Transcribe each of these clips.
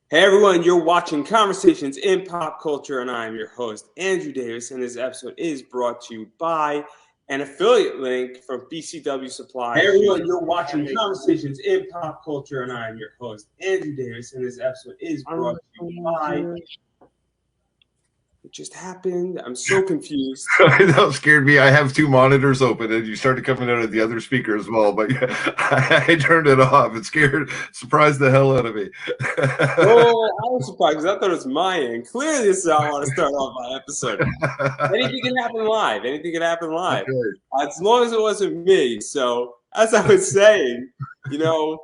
Hey everyone, you're watching Conversations in Pop Culture, and I am your host, Andrew Davis, and this episode is brought to you by an affiliate link from BCW Supplies. Hey everyone, you're watching Conversations in Pop Culture, and I am your host, Andrew Davis, and this episode is brought to you by... What just happened? I'm so confused. That scared me. I have two monitors open, and you started coming out of the other speaker as well. But yeah, I turned it off. It surprised the hell out of me. Oh, I was surprised because I thought it was my end. Clearly, this is how I want to start off my episode. Anything can happen live. Anything can happen live. Okay. As long as it wasn't me. So, as I was saying, now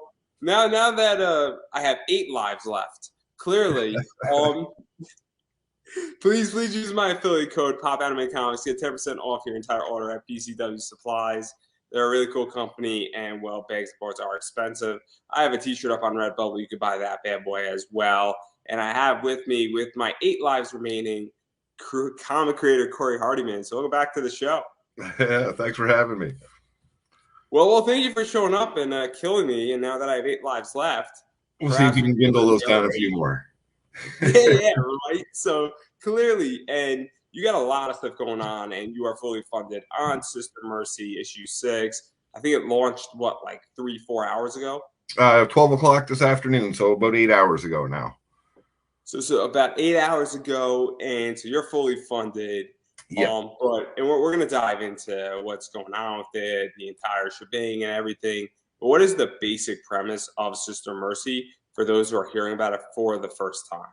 that I have 8 lives left, clearly, please use my affiliate code PopAnimeComics. Get 10% off your entire order at BCW Supplies. They're a really cool company, and well, bag supports are expensive. I have a t-shirt up on Redbubble. You could buy that bad boy as well. And I have with me, with my 8 lives remaining, comic creator Corey Hardiman. So welcome back to the show. Yeah, thanks for having me. Well, thank you for showing up and killing me. And now that I have 8 lives left, we'll see if you can dwindle those down a few more. yeah, right. So clearly, and you got a lot of stuff going on, and you are fully funded on Sister Mercy issue 6. I think it launched like 3-4 hours ago. 12 o'clock this afternoon, so about 8 hours ago now. So about 8 hours ago, and so you're fully funded. Yeah. We're gonna dive into what's going on with it, the entire shebang, and everything. But what is the basic premise of Sister Mercy for those who are hearing about it for the first time?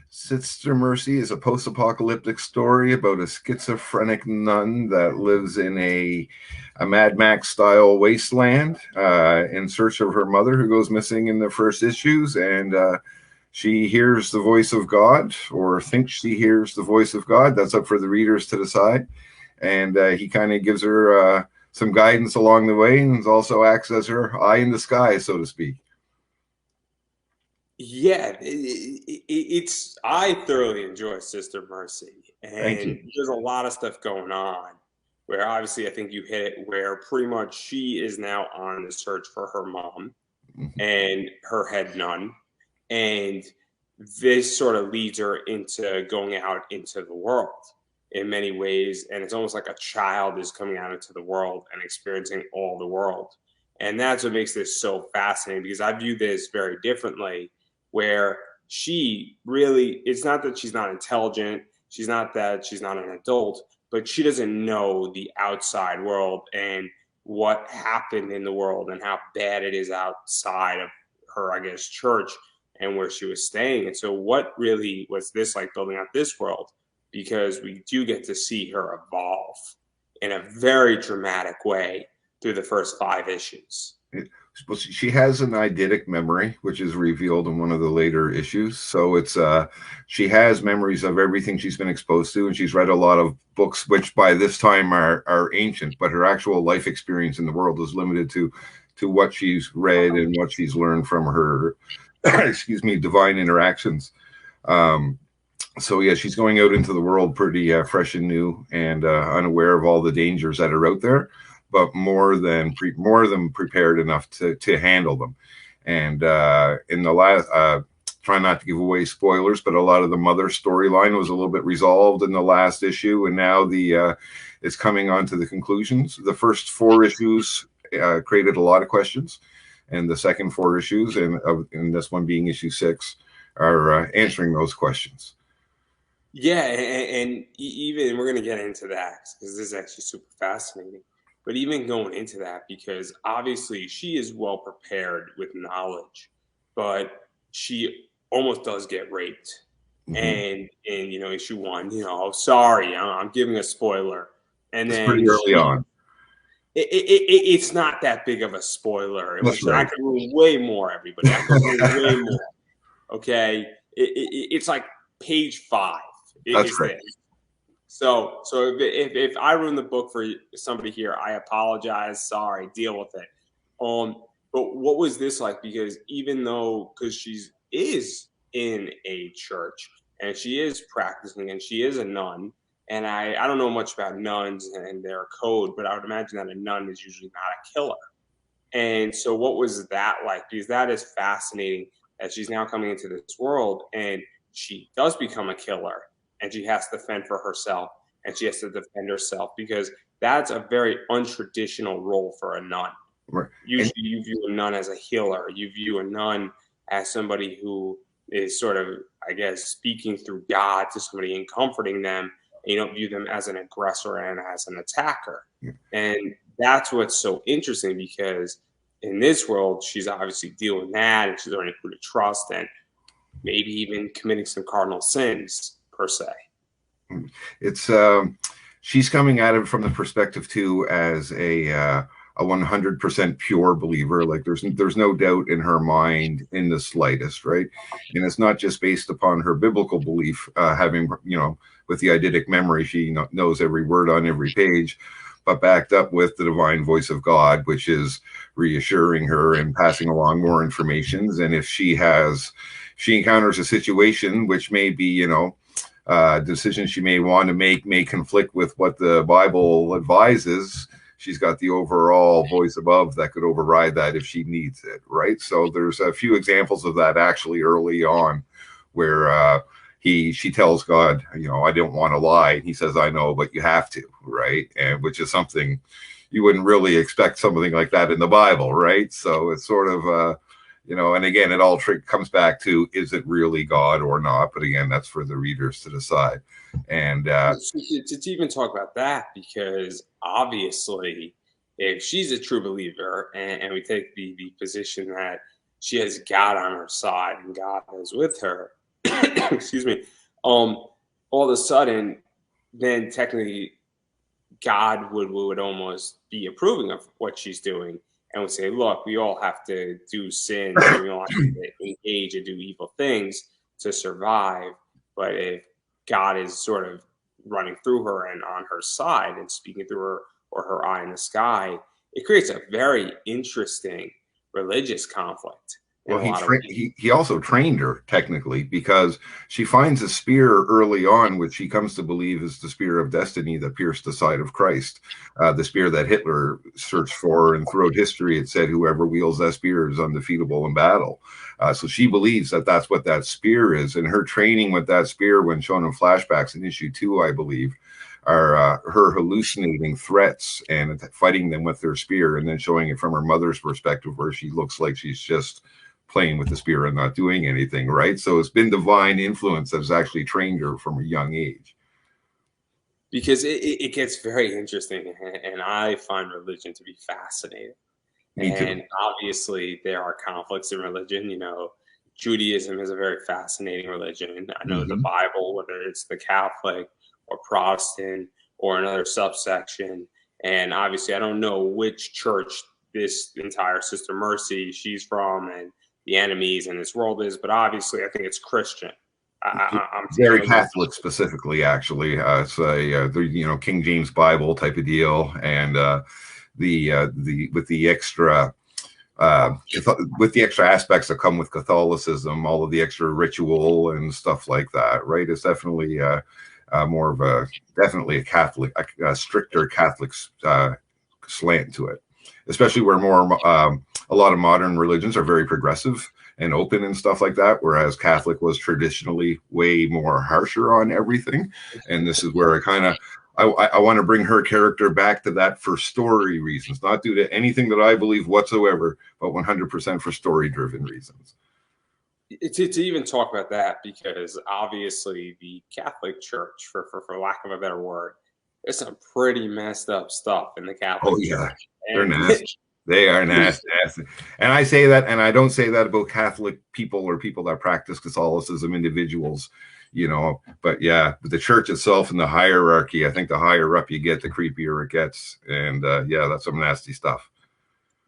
Sister Mercy is a post-apocalyptic story about a schizophrenic nun that lives in a Mad Max-style wasteland in search of her mother, who goes missing in the first issues, and she hears the voice of God, or thinks she hears the voice of God. That's up for the readers to decide. And he kind of gives her some guidance along the way, and also acts as her eye in the sky, so to speak. Yeah, I thoroughly enjoy Sister Mercy, and there's a lot of stuff going on where obviously I think you hit it, where pretty much she is now on the search for her mom and her head nun, and this sort of leads her into going out into the world in many ways, and it's almost like a child is coming out into the world and experiencing all the world, and that's what makes this so fascinating, because I view this very differently, where she really, it's not that she's not intelligent, she's not that she's not an adult, but she doesn't know the outside world and what happened in the world and how bad it is outside of her, I guess, church and where she was staying. And so what really was this like building out this world? Because we do get to see her evolve in a very dramatic way through the first 5 issues. She has an eidetic memory, which is revealed in one of the later issues. So it's she has memories of everything she's been exposed to, and she's read a lot of books, which by this time are ancient, but her actual life experience in the world is limited to what she's read and what she's learned from her divine interactions. So yeah, she's going out into the world pretty fresh and new, and unaware of all the dangers that are out there, but more than prepared enough to handle them. And in the last, try not to give away spoilers, but a lot of the mother storyline was a little bit resolved in the last issue, and now it's coming on to the conclusions. The first 4 issues created a lot of questions, and the second 4 issues, and this one being issue 6, are answering those questions. Yeah, and even we're going to get into that because this is actually super fascinating. But even going into that, because obviously she is well prepared with knowledge, but she almost does get raped. And in issue 1, sorry, I'm giving a spoiler. And it's then pretty early on. It's not that big of a spoiler. That's right. I can ruin way more, everybody. I can ruin way more. Okay, it's like page 5. That's right. So if I ruin the book for somebody here, I apologize. Sorry, deal with it. But what was this like? Because because she is in a church and she is practicing and she is a nun, and I don't know much about nuns and their code, but I would imagine that a nun is usually not a killer. And so what was that like? Because that is fascinating. that she's now coming into this world and she does become a killer and she has to fend for herself and she has to defend herself because that's a very untraditional role for a nun. Right. Usually you view a nun as a healer. You view a nun as somebody who is sort of, I guess, speaking through God to somebody and comforting them. And you don't view them as an aggressor and as an attacker. Yeah. And that's what's so interesting because in this world, she's obviously dealing that and she's learning who to trust and maybe even committing some cardinal sins per se. It's she's coming at it from the perspective too as a 100% pure believer. Like there's no doubt in her mind in the slightest, right? And it's not just based upon her biblical belief, having with the eidetic memory, she knows every word on every page, but backed up with the divine voice of God, which is reassuring her and passing along more informations. And if she encounters a situation which may be, decisions she may want to make may conflict with what the Bible advises, she's got the overall voice above that could override that if she needs it, right? So there's a few examples of that actually early on where she tells God, I don't want to lie. And he says, I know, but you have to, right? And which is something you wouldn't really expect something like that in the Bible, right? So it's sort of and again, it all comes back to, is it really God or not? But again, that's for the readers to decide. And to even talk about that, because obviously, if she's a true believer and we take the position that she has God on her side and God is with her, excuse me, all of a sudden, then technically God would almost be approving of what she's doing and would say, look, we all have to do sins and we all have to engage and do evil things to survive. But if God is sort of running through her and on her side and speaking through her or her eye in the sky, it creates a very interesting religious conflict. Well, he also trained her technically, because she finds a spear early on, which she comes to believe is the spear of destiny that pierced the side of Christ, the spear that Hitler searched for. And throughout history, it said whoever wields that spear is undefeatable in battle. So she believes that that's what that spear is. And her training with that spear, when shown in flashbacks in issue 2, I believe, are her hallucinating threats and fighting them with their spear, and then showing it from her mother's perspective, where she looks like she's just playing with the spear and not doing anything, right? So it's been divine influence that's actually trained her from a young age. Because it gets very interesting, and I find religion to be fascinating. Me too. And obviously, there are conflicts in religion. Judaism is a very fascinating religion. I know the Bible, whether it's the Catholic or Protestant or another subsection. And obviously, I don't know which church this entire Sister Mercy she's from and the enemies in this world is, but obviously I think it's Christian. I'm very Catholic specifically, actually. It's the King James Bible type of deal, and with the extra aspects that come with Catholicism, all of the extra ritual and stuff like that, right? It's definitely more of definitely a Catholic, a stricter Catholic slant to it, especially where a lot of modern religions are very progressive and open and stuff like that, whereas Catholic was traditionally way more harsher on everything. And this is where I want to bring her character back to that for story reasons, not due to anything that I believe whatsoever, but 100% for story-driven reasons. To even talk about that, because obviously the Catholic Church, for lack of a better word, there's some pretty messed up stuff in the Catholic Church. They're nasty. They are nasty. And I say that, and I don't say that about Catholic people or people that practice Catholicism, individuals, but yeah, the church itself and the hierarchy, I think the higher up you get, the creepier it gets. And that's some nasty stuff.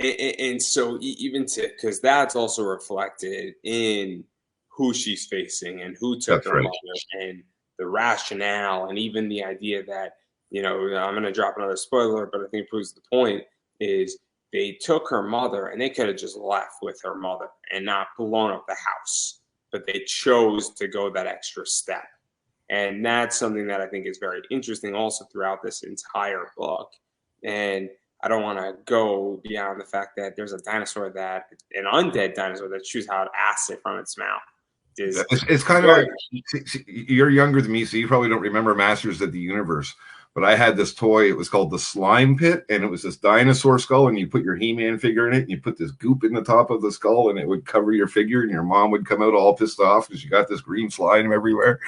And so even because that's also reflected in who she's facing and who took her mother and the rationale, and even the idea that, I'm going to drop another spoiler, but I think it proves the point, is they took her mother and they could have just left with her mother and not blown up the house, but they chose to go that extra step. And that's something that I think is very interesting also throughout this entire book. And I don't want to go beyond the fact that there's a dinosaur an undead dinosaur that shoots out acid from its mouth. It's kind of like, you're younger than me, so you probably don't remember Masters of the Universe. But I had this toy. It was called the Slime Pit, and it was this dinosaur skull, and you put your He-Man figure in it, and you put this goop in the top of the skull, and it would cover your figure, and your mom would come out all pissed off because you got this green slime everywhere.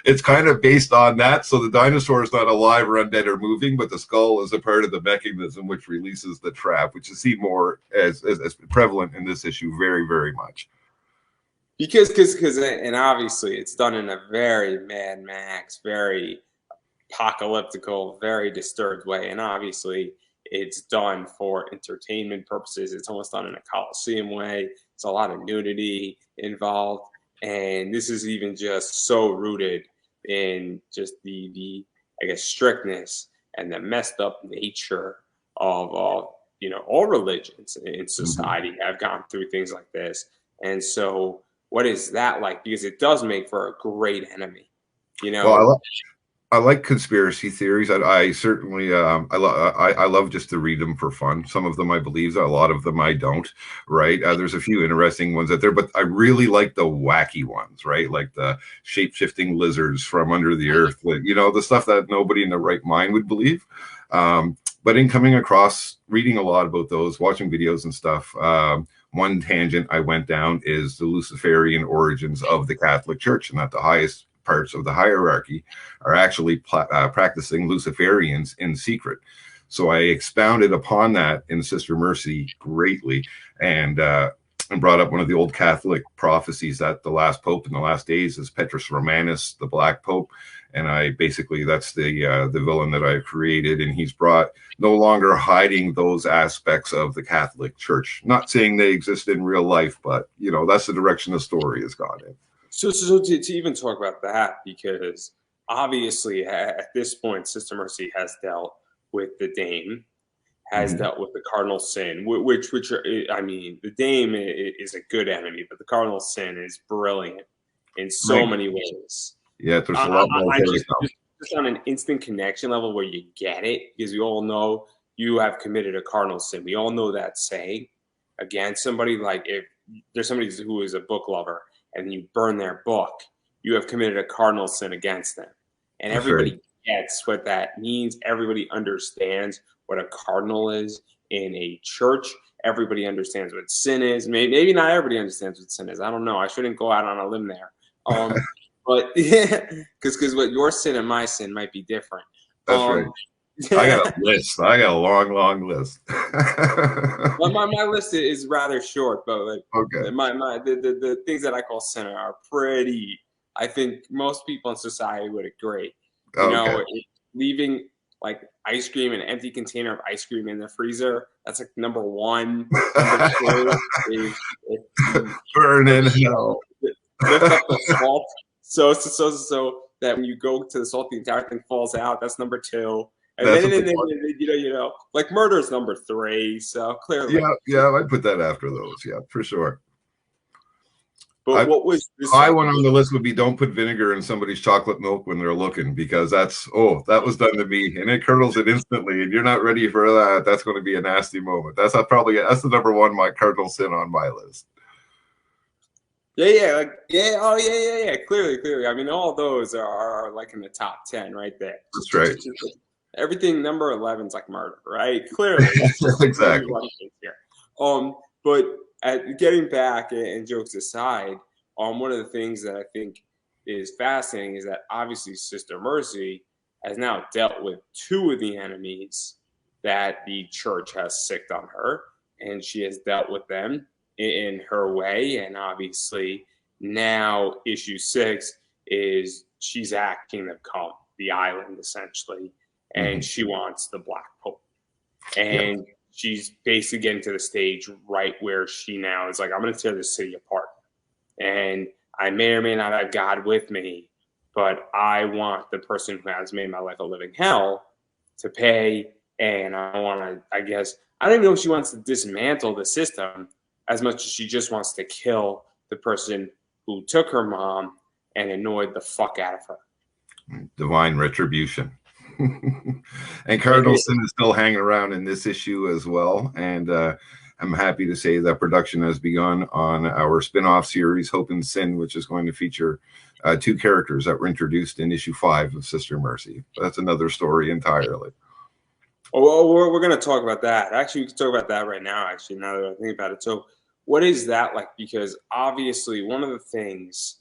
It's kind of based on that. So the dinosaur is not alive or undead or moving, but the skull is a part of the mechanism which releases the trap, which is seen more as prevalent in this issue very, very much. Because and obviously it's done in a very Mad Max, very apocalyptical, very disturbed way, and obviously it's done for entertainment purposes. It's almost done in a Coliseum way. It's a lot of nudity involved, and this is even just so rooted in just the I guess strictness and the messed up nature of all religions in society have gone through things like this. And so what is that like? Because it does make for a great enemy. Well, I like conspiracy theories. I certainly I love just to read them for fun. Some of them I believe, a lot of them I don't. Right? There's a few interesting ones out there, but I really like the wacky ones. Right? Like the shape-shifting lizards from under the earth. The stuff that nobody in their right mind would believe. But in coming across, reading a lot about those, watching videos and stuff, one tangent I went down is the Luciferian origins of the Catholic Church, and that the highest parts of the hierarchy are actually practicing Luciferians in secret. So I expounded upon that in Sister Mercy greatly, and brought up one of the old Catholic prophecies that the last pope in the last days is Petrus Romanus, the Black Pope. And that's the villain that I created, and he's brought no longer hiding those aspects of the Catholic Church. Not saying they exist in real life, but that's the direction the story has gone in. So to even talk about that, because obviously at this point, Sister Mercy has dealt with the Dame, has dealt with the Cardinal Sin, which the Dame is a good enemy, but the Cardinal Sin is brilliant in so many ways. Yeah, there's a lot more. Just on an instant connection level where you get it, because we all know you have committed a cardinal sin. We all know that saying. Against somebody, like if there's somebody who is a book lover and you burn their book, you have committed a cardinal sin against them. And everybody gets what that means. Everybody understands what a cardinal is in a church. Everybody understands what sin is. Maybe not everybody understands what sin is. I don't know. I shouldn't go out on a limb there. But because what your sin and my sin might be different. That's right. I got a list. I got a long list. Well, my list is rather short, but okay. The things that I call sin are pretty. I think most people in society would agree. Leaving like ice cream, an empty container of ice cream in the freezer. That's like number one. Number two is burn in hell. Lift up the salt. So that when you go to the salt, the entire thing falls out. That's number two. And then, like murder is number three. So clearly. Yeah, I'd put that after those. Yeah, for sure. But what was this? High one on the list would be don't put vinegar in somebody's chocolate milk when they're looking, because that was done to me, and it curdles it instantly, and you're not ready for that. That's going to be a nasty moment. That's the number one, my cardinal sin on my list. Yeah. Clearly. I mean, all those are like in the top 10 right there. That's right. Everything number 11 is like murder, right? Clearly. Exactly. But getting back and jokes aside, one of the things that I think is fascinating is that obviously Sister Mercy has now dealt with two of the enemies that the church has sicked on her, and she has dealt with them in her way. And obviously now issue 6 is she's at Kingdom Come, the island essentially, and she wants the Black Pope. And she's basically getting to the stage right where she now is like, I'm going to tear this city apart. And I may or may not have God with me, but I want the person who has made my life a living hell to pay. And I want to, I guess, I don't even know if she wants to dismantle the system as much as she just wants to kill the person who took her mom and annoyed the fuck out of her. Divine retribution. And Cardinal Sin is still hanging around in this issue as well. And I'm happy to say that production has begun on our spin-off series, Hope and Sin, which is going to feature two characters that were introduced in issue 5 of Sister Mercy. That's another story entirely. Oh, well, we're going to talk about that. Actually, we can talk about that right now, actually, now that I think about it. So what is that like? Because obviously one of the things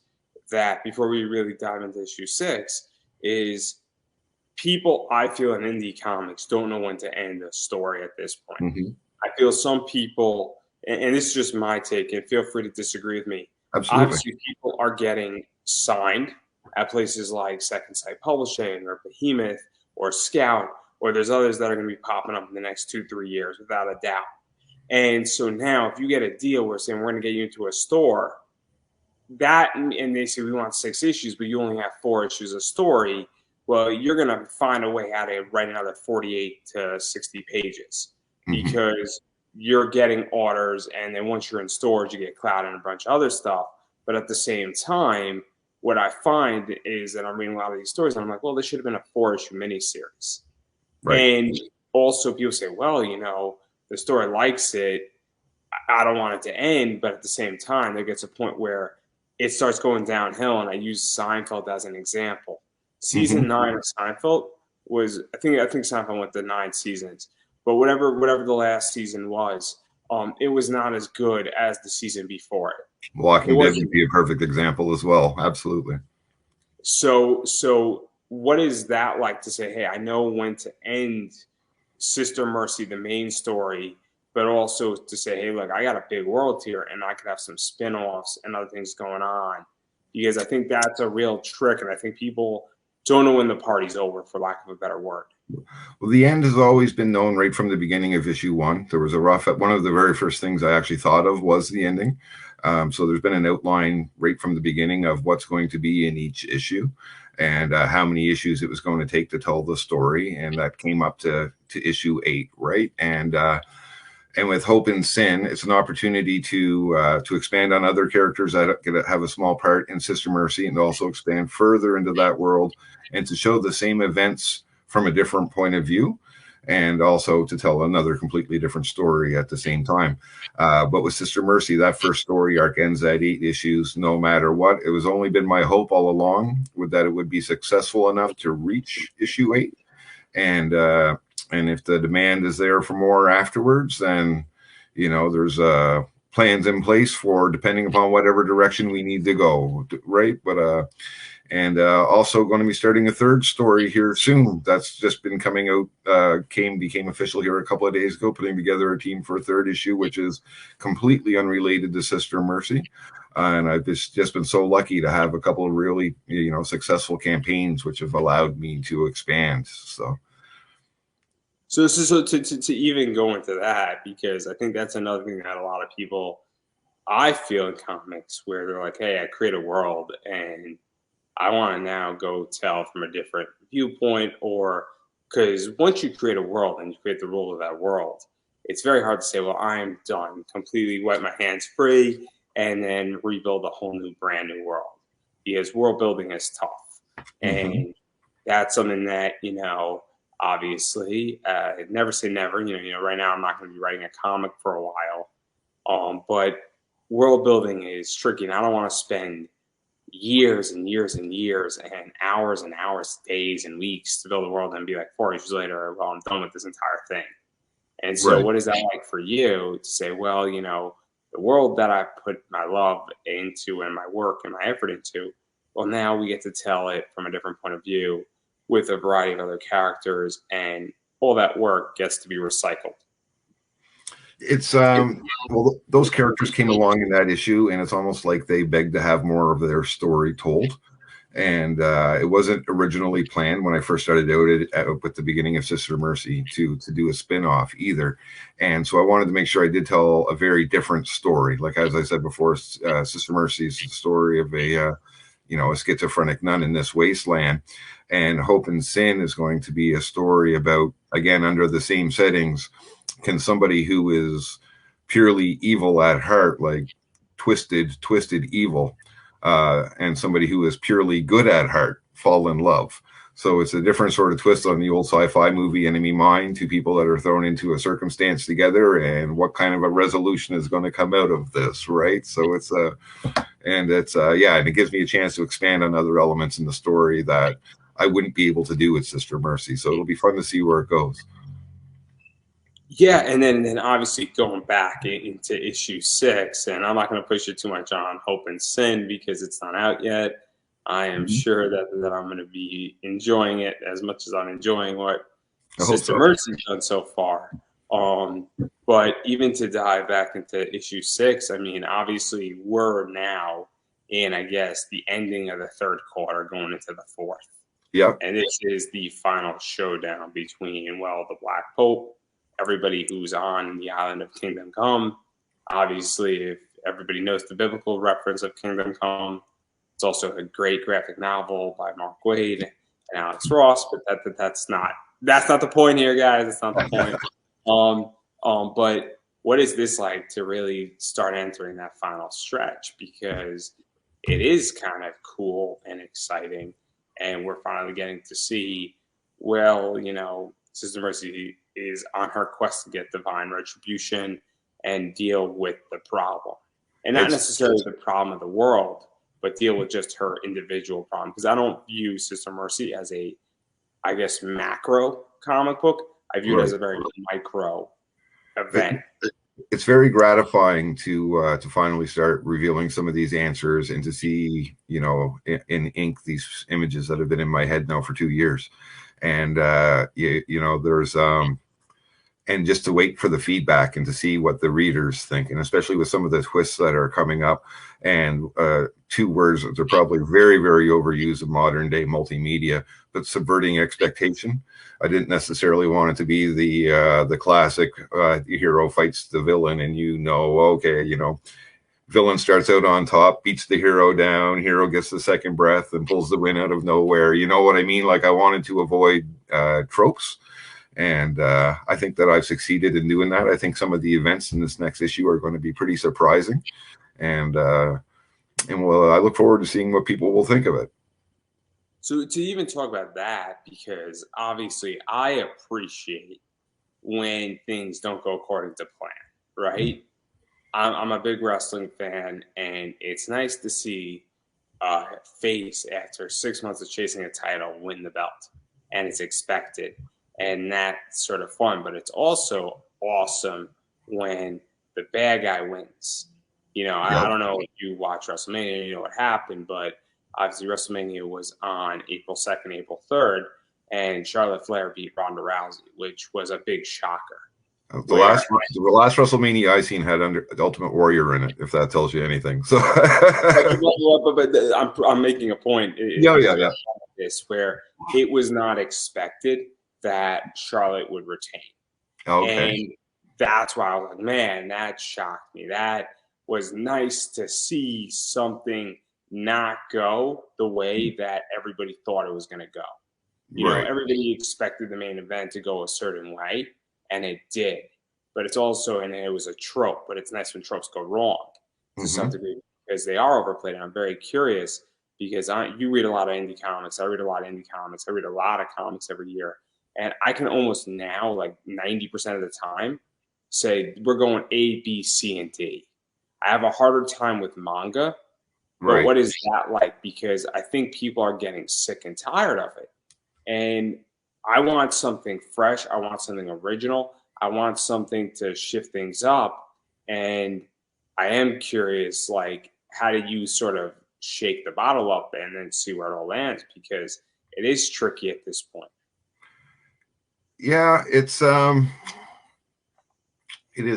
that, before we really dive into issue 6, is people, I feel, in indie comics don't know when to end a story at this point. Mm-hmm. I feel some people, and this is just my take, and feel free to disagree with me. Absolutely. Obviously, people are getting signed at places like Second Sight Publishing or Behemoth or Scout, or there's others that are going to be popping up in the next 2-3 years, without a doubt. And so now, if you get a deal where saying we're going to get you into a store, that, and they say we want 6 issues, but you only have 4 issues a story, well, you're going to find a way how to write another 48 to 60 pages because you're getting orders, and then once you're in stores, you get cloud and a bunch of other stuff. But at the same time, what I find is that I'm reading a lot of these stories, and I'm like, well, this should have been a 4-issue miniseries. Right. And also people say, well, you know, the story likes it. I don't want it to end. But at the same time, there gets a point where it starts going downhill. And I use Seinfeld as an example. Season 9 of Seinfeld was, I think Seinfeld went to 9 seasons. But whatever the last season was, it was not as good as the season before it. Walking Dead would be a perfect example as well. Absolutely. So what is that like to say, hey, I know when to end Sister Mercy, the main story, but also to say, hey, look, I got a big world here, and I could have some spin-offs and other things going on, because I think that's a real trick, and I think people don't know when the party's over, for lack of a better word. Well, the end has always been known right from the beginning of issue 1. There was a rough, one of the very first things I actually thought of was the ending. So there's been an outline right from the beginning of what's going to be in each issue, and how many issues it was going to take to tell the story. And that came up to issue 8, right? And with Hope and Sin, it's an opportunity to expand on other characters that have a small part in Sister Mercy, and also expand further into that world, and to show the same events from a different point of view, and also to tell another completely different story at the same time. But with Sister Mercy, that first story arc ends at 8 issues, no matter what. It was only been my hope all along that it would be successful enough to reach issue 8. And if the demand is there for more afterwards, then, you know, there's plans in place for depending upon whatever direction we need to go, right? But also going to be starting a 3rd story here soon. That's just been coming out, became official here a couple of days ago, putting together a team for a 3rd issue, which is completely unrelated to Sister Mercy. And I've just been so lucky to have a couple of really, you know, successful campaigns, which have allowed me to expand. So to even go into that, because I think that's another thing that a lot of people, I feel, in comics, where they're like, hey, I create a world and I want to now go tell from a different viewpoint, or because once you create a world and you create the rule of that world, it's very hard to say, well, I'm done, completely wipe my hands free, and then rebuild a whole new, brand new world, because world building is tough. And that's something that, you know, obviously, never say never. You know, right now I'm not going to be writing a comic for a while, but world building is tricky, and I don't want to spend years and years and years and hours, days and weeks to build a world and be like 4 issues later, well, I'm done with this entire thing. And so what is that like for you to say, well, you know, the world that I put my love into and my work and my effort into, well, now we get to tell it from a different point of view with a variety of other characters, and all that work gets to be recycled. It's well, those characters came along in that issue, and it's almost like they begged to have more of their story told. And it wasn't originally planned when I first started out with the beginning of Sister Mercy to do a spin-off either. And so I wanted to make sure I did tell a very different story. Like, as I said before, Sister Mercy is the story of a schizophrenic nun in this wasteland. And Hope and Sin is going to be a story about, again, under the same settings, can somebody who is purely evil at heart, like twisted evil, and somebody who is purely good at heart fall in love? So it's a different sort of twist on the old sci-fi movie Enemy Mine, two people that are thrown into a circumstance together, and what kind of a resolution is going to come out of this, right? So it's yeah, and it gives me a chance to expand on other elements in the story that I wouldn't be able to do with Sister Mercy. So it'll be fun to see where it goes. Yeah, and then obviously going back into issue 6, and I'm not going to push it too much on Hope and Sin because it's not out yet. I am sure that I'm going to be enjoying it as much as I'm enjoying what Sister Mercy's done so far. But even to dive back into issue 6, I mean, obviously we're now in, I guess, the ending of the 3rd quarter going into the 4th. Yep. And this is the final showdown between, well, the Black Pope, everybody who's on the island of Kingdom Come. Obviously, if everybody knows the biblical reference of Kingdom Come, it's also a great graphic novel by Mark Waid and Alex Ross, but that's not the point here, guys. That's not the point. But what is this like to really start entering that final stretch? Because it is kind of cool and exciting, and we're finally getting to see, well, you know, Sister Mercy is on her quest to get divine retribution and deal with the problem. And not necessarily the problem of the world, but deal with just her individual problem. Because I don't view Sister Mercy as a, I guess, macro comic book. I view it as a very micro event. It's very gratifying to finally start revealing some of these answers and to see, you know, in ink these images that have been in my head now for 2 years. And you know, there's and just to wait for the feedback and to see what the readers think, and especially with some of the twists that are coming up, and 2 words that are probably very, very overused in modern day multimedia, but subverting expectation. I didn't necessarily want it to be the classic hero fights the villain, and you know, okay, you know, villain starts out on top, beats the hero down, hero gets the second breath and pulls the win out of nowhere. You know what I mean? Like, I wanted to avoid tropes. And I think that I've succeeded in doing that. I think some of the events in this next issue are going to be pretty surprising. And well, I look forward to seeing what people will think of it. So to even talk about that, because obviously I appreciate when things don't go according to plan, right? I'm a big wrestling fan, and it's nice to see Face, after 6 months of chasing a title, win the belt, and it's expected, and that's sort of fun. But it's also awesome when the bad guy wins. You know, I don't know if you watch WrestleMania, you know what happened, but obviously WrestleMania was on April 2nd, April 3rd, and Charlotte Flair beat Ronda Rousey, which was a big shocker. The last WrestleMania I seen had Ultimate Warrior in it, if that tells you anything. So, but I'm making a point. Yeah. This where it was not expected that Charlotte would retain. Okay. And that's why I was like, man, that shocked me. That was nice to see something not go the way that everybody thought it was going to go. You know, everybody expected the main event to go a certain way, and it did. But it's also, and it was a trope, but it's nice when tropes go wrong to some degree, because they are overplayed. And I'm very curious, because you read a lot of indie comics. I read a lot of indie comics. I read a lot of comics every year. And I can almost now, like 90% of the time, say we're going A, B, C, and D. I have a harder time with manga. But what is that like? Because I think people are getting sick and tired of it. And I want something fresh. I want something original. I want something to shift things up. And I am curious, like, how do you sort of shake the bottle up and then see where it all lands? Because it is tricky at this point. Yeah, it is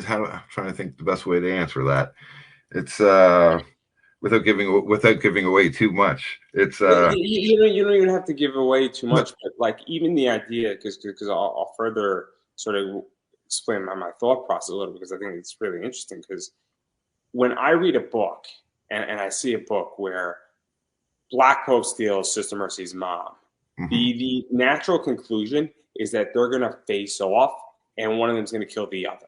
how I'm trying to think the best way to answer that. It's without giving away too much. It's you don't even have to give away too much, but like even the idea, because I'll further sort of explain my thought process a little, because I think it's really interesting. Because when I read a book and I see a book where Black Pope steals Sister Mercy's mom, the natural conclusion is that they're going to face off, and one of them is going to kill the other.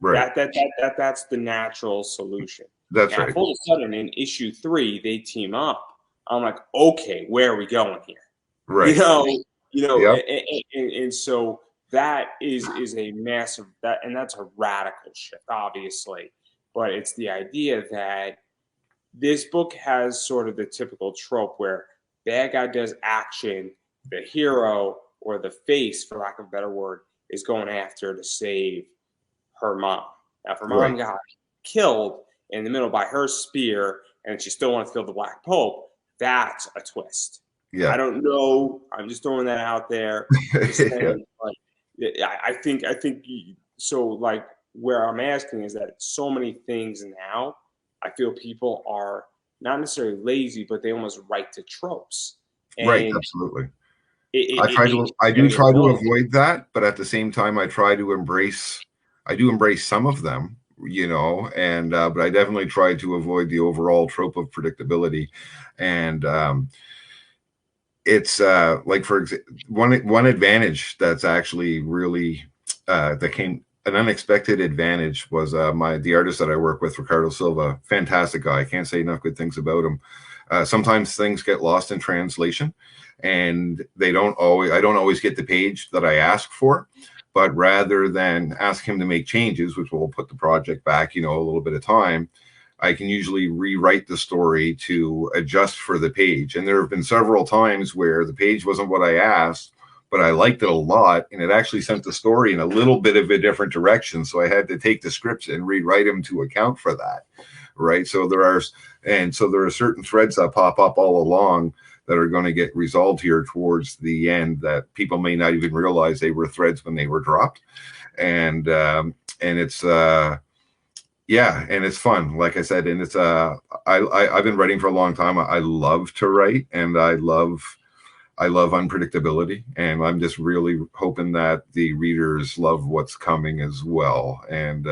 Right. That's the natural solution. That's right. All of a sudden, in issue 3, they team up. I'm like, okay, where are we going here? Right. You know, You know, Yep. and so that is a massive and that's a radical shift, obviously. But it's the idea that this book has sort of the typical trope where bad guy does action, the hero or the face, for lack of a better word, is going after to save her mom. Now, if her mom Right. got killed in the middle by her spear and she still wants to kill the Black Pope, that's a twist. I Yeah. don't know. I'm just throwing that out there. Just Yeah. saying, like, I think so. Like, where I'm asking is that so many things now, I feel people are not necessarily lazy, but they almost write to tropes, Right. and Absolutely. it I can do get try to annoying. avoid that, but at the same time, I do embrace some of them, you know, and, but I definitely try to avoid the overall trope of predictability. And, it's, like, for example, one advantage that's actually really, that came, an unexpected advantage was, the artist that I work with, Ricardo Silva, fantastic guy. I can't say enough good things about him. Sometimes things get lost in translation, and I don't always get the page that I ask for. But rather than ask him to make changes, which will put the project back, you know, a little bit of time, I can usually rewrite the story to adjust for the page. And there have been several times where the page wasn't what I asked, but I liked it a lot, and it actually sent the story in a little bit of a different direction. So I had to take the scripts and rewrite them to account for that. Right. So there are certain threads that pop up all along that are going to get resolved here towards the end that people may not even realize they were threads when they were dropped. And it's, yeah, and it's fun, like I said, and it's, I've been writing for a long time. I love to write, and I love unpredictability, and I'm just really hoping that the readers love what's coming as well. And,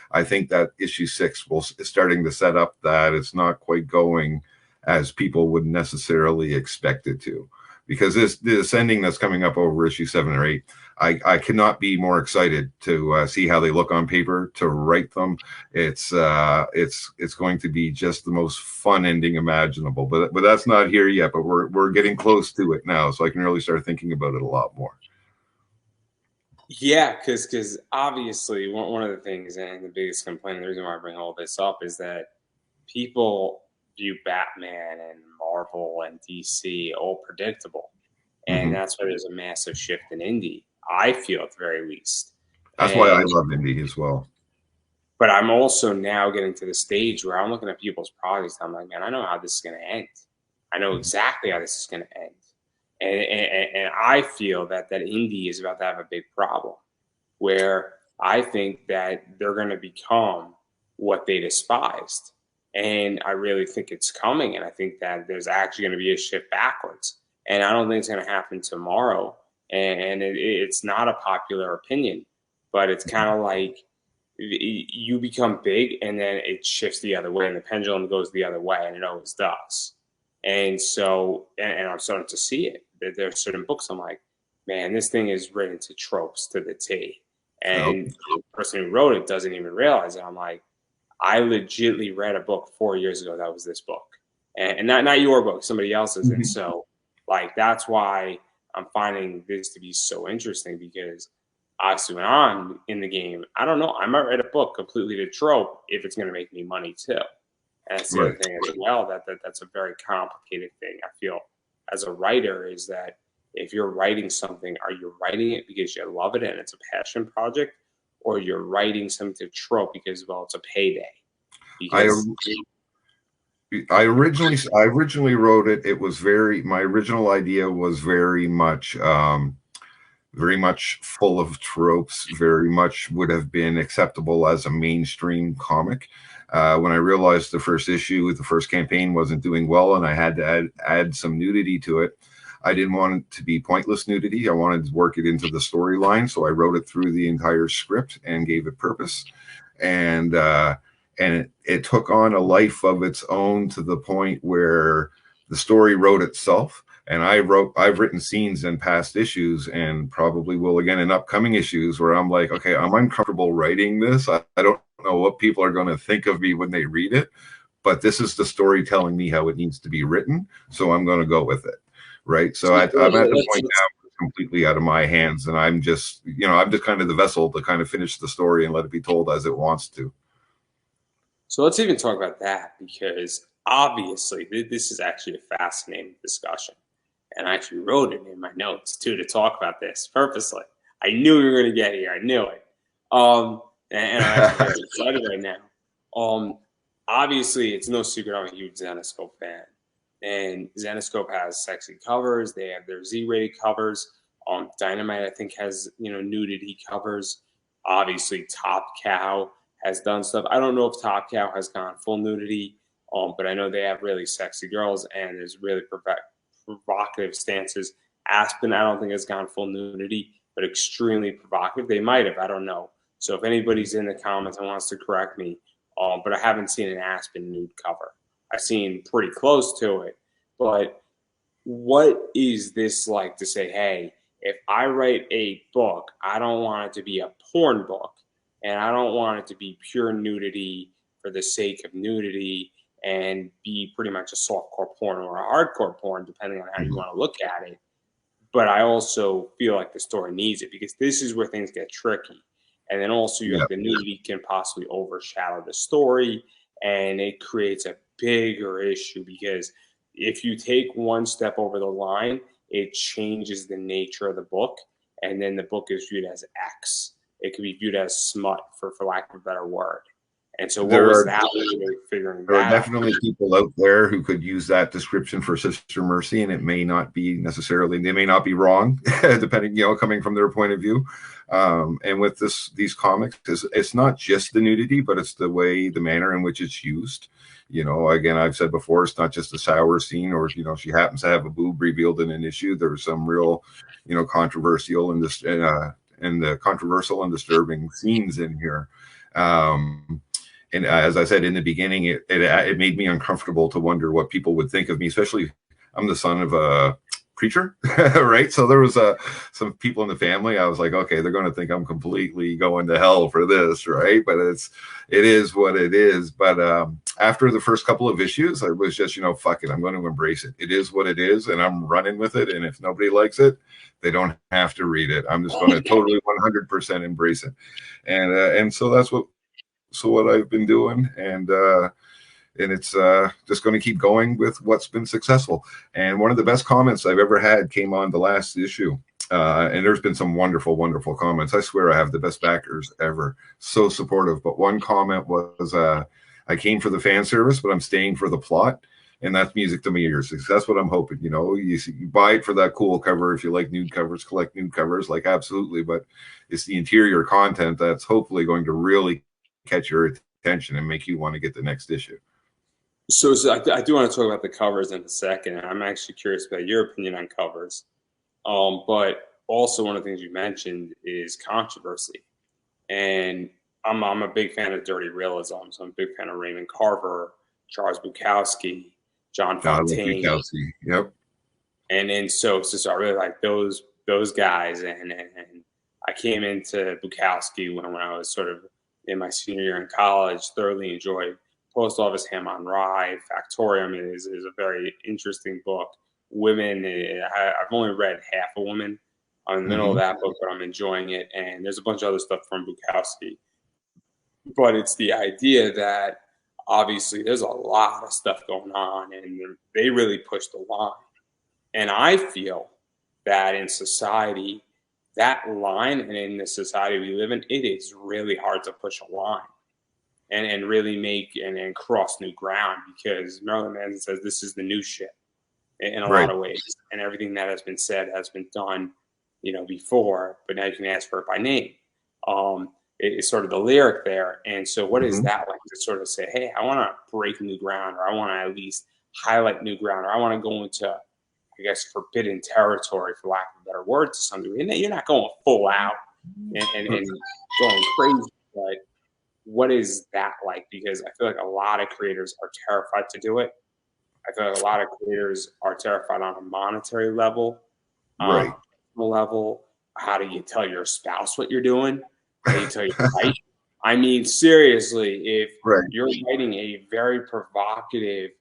I think that issue 6 is starting to set up that it's not quite going as people would necessarily expect it to, because the ascending that's coming up over issue 7 or 8, I cannot be more excited to, see how they look on paper, to write them. It's going to be just the most fun ending imaginable. But that's not here yet. But we're getting close to it now, so I can really start thinking about it a lot more. Yeah, because obviously one of the things and the biggest complaint, and the reason why I bring all this up is that people view Batman and Marvel and DC all predictable, and Hmm. that's why there's a massive shift in indie. I feel at the very least, That's why I and love indie as well. but I'm also now getting to the stage where I'm looking at people's projects. And I'm like, man, I know how this is going to end. I know exactly how this is going to end, and I feel that indie is about to have a big problem where I think that they're going to become what they despised. And I really think it's coming. And I think that there's actually going to be a shift backwards. And I don't think it's going to happen tomorrow. And it's not a popular opinion, but it's kind of like you become big and then it shifts the other way and the pendulum goes the other way and it always does. And so, and I'm starting to see it. There are certain books I'm like, man, this thing is written to tropes to the T. Oh, And the person who wrote it doesn't even realize it. I'm like, I legitimately read a book 4 years ago that was this book, and not your book, somebody else's. And so, like, that's why I'm finding this to be so interesting because obviously when I'm in the game, I don't know, I might write a book completely to trope if it's going to make me money too. And that's the right. other thing as well that's a very complicated thing. I feel as a writer is that if you're writing something, are you writing it because you love it and it's a passion project, or you're writing something to trope because well it's a payday? I Because I originally wrote it. It was my original idea was very much full of tropes, very much would have been acceptable as a mainstream comic. When I realized the first campaign wasn't doing well, and I had to add some nudity to it, I didn't want it to be pointless nudity. I wanted to work it into the storyline, so I wrote it through the entire script and gave it purpose. And it took on a life of its own to the point where the story wrote itself. And I've written scenes in past issues and probably will again in upcoming issues where I'm like, okay, I'm uncomfortable writing this. I don't know what people are going to think of me when they read it, but this is the story telling me how it needs to be written. So I'm going to go with it. Right. So I'm at the point now. completely out of my hands, and I'm just, I'm just kind of the vessel to kind of finish the story and let it be told as it wants to. So let's even talk about that, because obviously this is actually a fascinating discussion. And I actually wrote it in my notes too to talk about this purposely. I knew we were going to get here. I knew it. And I'm actually very excited right now. Obviously, it's no secret I'm a huge Zenescope fan. And Zenescope has sexy covers. They have their Z-rated covers. Dynamite, I think, has nudity covers. Obviously, Top Cow has done stuff. I don't know if Top Cow has gone full nudity, but I know they have really sexy girls, and there's really provocative stances. Aspen, I don't think has gone full nudity, but extremely provocative. They might have. I don't know. So if anybody's in the comments and wants to correct me, but I haven't seen an Aspen nude cover. I've seen pretty close to it. But what is this like to say, hey, if I write a book, I don't want it to be a porn book, and I don't want it to be pure nudity for the sake of nudity and be pretty much a softcore porn or a hardcore porn, depending on how you want to look at it. But I also feel like the story needs it, because this is where things get tricky. And then also you have the nudity can possibly overshadow the story, and it creates a bigger issue, because if you take one step over the line, it changes the nature of the book, and then the book is viewed as X. It could be viewed as smut, for lack of a better word. And so what was that really figuring that out? There are definitely people out there who could use that description for Sister Mercy, and it may not be necessarily, they may not be wrong, depending, coming from their point of view. And with these comics, it's not just the nudity, but it's the manner in which it's used. Again, I've said before, it's not just a sour scene, or she happens to have a boob revealed in an issue. There's some real, controversial and controversial and disturbing scenes in here. And as I said in the beginning, it made me uncomfortable to wonder what people would think of me, especially I'm the son of a preacher, right? So there was some people in the family. I was like, okay, they're going to think I'm completely going to hell for this, right? But it is what it is. But after the first couple of issues, I was just, fuck it, I'm going to embrace it. It is what it is, and I'm running with it. And if nobody likes it, they don't have to read it. I'm just going to totally 100% embrace it. And so that's what I've been doing, and it's just going to keep going with what's been successful. And one of the best comments I've ever had came on the last issue, and there's been some wonderful, wonderful comments. I swear I have the best backers ever, so supportive. But one comment was, I came for the fan service, but I'm staying for the plot. And that's music to my ears. That's what I'm hoping. You buy it for that cool cover. If you like nude covers, collect nude covers, like absolutely. But it's the interior content that's hopefully going to really catch your attention and make you want to get the next issue. So I do want to talk about the covers in a second. I'm actually curious about your opinion on covers. But also one of the things you mentioned is controversy. And I'm a big fan of dirty realism. So I'm a big fan of Raymond Carver, Charles Bukowski, John Fontaine. Yep. And so I really like those guys. And I came into Bukowski when I was sort of in my senior year in college. Thoroughly enjoyed Post Office, Ham on Rye, Factorium is a very interesting book. Women, I've only read half of Women. I'm in the middle of that book, but I'm enjoying it. And there's a bunch of other stuff from Bukowski. But it's the idea that obviously there's a lot of stuff going on, and they really push the line. And I feel that in society, that line, and in the society we live in, it is really hard to push a line and really make and cross new ground, because Marilyn Manson says this is the new shit in a lot of ways, and everything that has been said has been done, before, but now you can ask for it by name. It's sort of the lyric there. And so what is that like, to sort of say, hey, I want to break new ground, or I want to at least highlight new ground, or I want to go into, I guess, forbidden territory, for lack of a better word, to some degree. And you're not going full out and going crazy, but what is that like? Because I feel like a lot of creators are terrified to do it. I feel like a lot of creators are terrified on a monetary level, level. How do you tell your spouse what you're doing? How do you tell your wife? I mean, seriously, if you're writing a very provocative,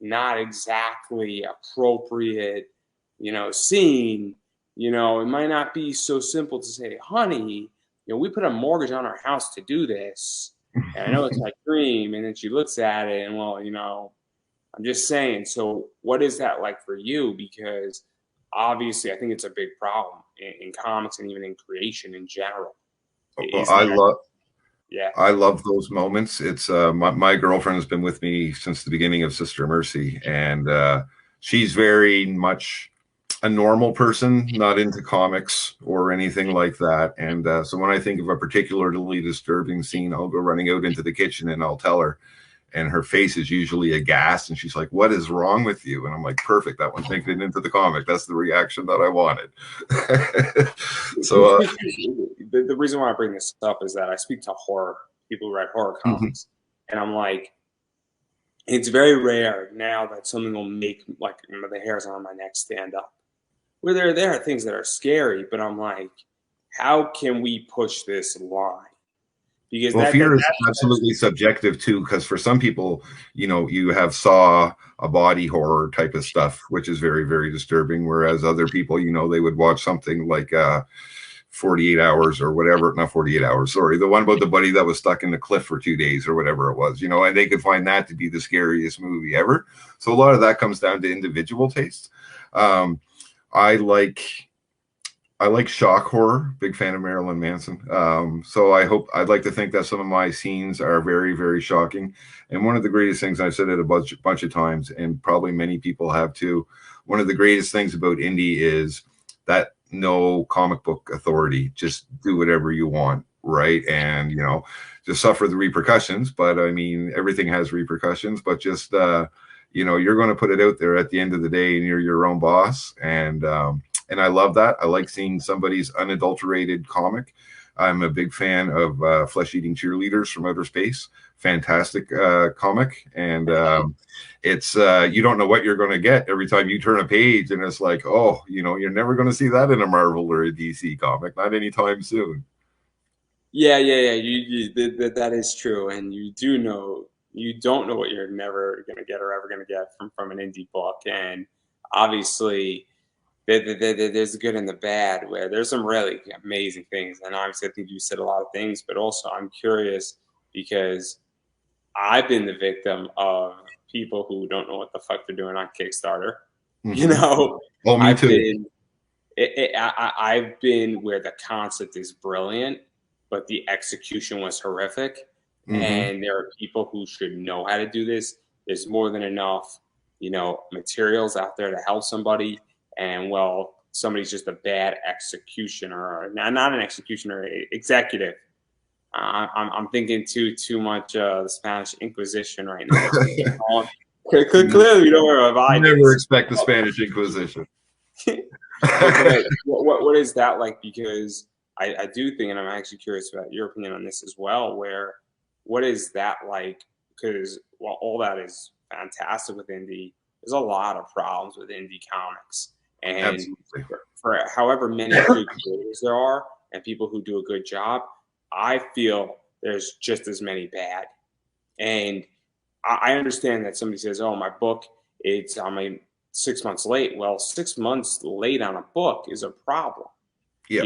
not exactly appropriate, scene, it might not be so simple to say, honey, we put a mortgage on our house to do this. And I know it's my dream. And then she looks at it and, well, I'm just saying. So what is that like for you? Because obviously I think it's a big problem in comics and even in creation in general. Well, Is that, yeah. I love those moments. It's my girlfriend has been with me since the beginning of Sister Mercy, and she's very much a normal person, not into comics or anything like that. And so when I think of a particularly disturbing scene, I'll go running out into the kitchen and I'll tell her, and her face is usually aghast, and she's like, "What is wrong with you?" And I'm like, "Perfect, that one's making it into the comic. That's the reaction that I wanted." So the reason why I bring this up is that I speak to people who write horror comics, and I'm like, it's very rare now that something will make like the hairs on my neck stand up. Where there are things that are scary, but I'm like, how can we push this line? Because well, fear is absolutely subjective too, because for some people, you have Saw, a body horror type of stuff, which is very, very disturbing, whereas other people, they would watch something like 48 hours or whatever, not 48 hours, sorry, the one about the buddy that was stuck in the cliff for 2 days or whatever it was, and they could find that to be the scariest movie ever. So a lot of that comes down to individual taste. I like shock horror, big fan of Marilyn Manson. So I'd like to think that some of my scenes are very, very shocking. And one of the greatest things, I've said it a bunch of times, and probably many people have too, one of the greatest things about indie is that no comic book authority, just do whatever you want, right? And, just suffer the repercussions. But I mean, everything has repercussions, but just, you're going to put it out there at the end of the day, and you're your own boss. And I love that. I like seeing somebody's unadulterated comic. I'm a big fan of Flesh-Eating Cheerleaders from Outer Space. Fantastic comic. And it's you don't know what you're going to get every time you turn a page. And it's like, oh, you're never going to see that in a Marvel or a DC comic. Not anytime soon. Yeah. That is true. And you don't know what you're never going to get or ever going to get from an indie book. And obviously, there's the good and the bad, where there's some really amazing things. And obviously I think you said a lot of things, but also I'm curious because I've been the victim of people who don't know what the fuck they're doing on Kickstarter. Oh, me too. I've been where the concept is brilliant, but the execution was horrific. And there are people who should know how to do this. There's more than enough, materials out there to help somebody. And well, somebody's just a bad executioner, or not an executioner, executive. I'm thinking too much the Spanish Inquisition right now. Clearly, we don't know what I never expect the Spanish Inquisition. What is that like? Because I do think, and I'm actually curious about your opinion on this as well. What is that like? Because while all that is fantastic with indie, there's a lot of problems with indie comics. And for however many good creators there are and people who do a good job, I feel there's just as many bad. And I understand that somebody says, oh, my book, I'm 6 months late. Well, 6 months late on a book is a problem. Yeah.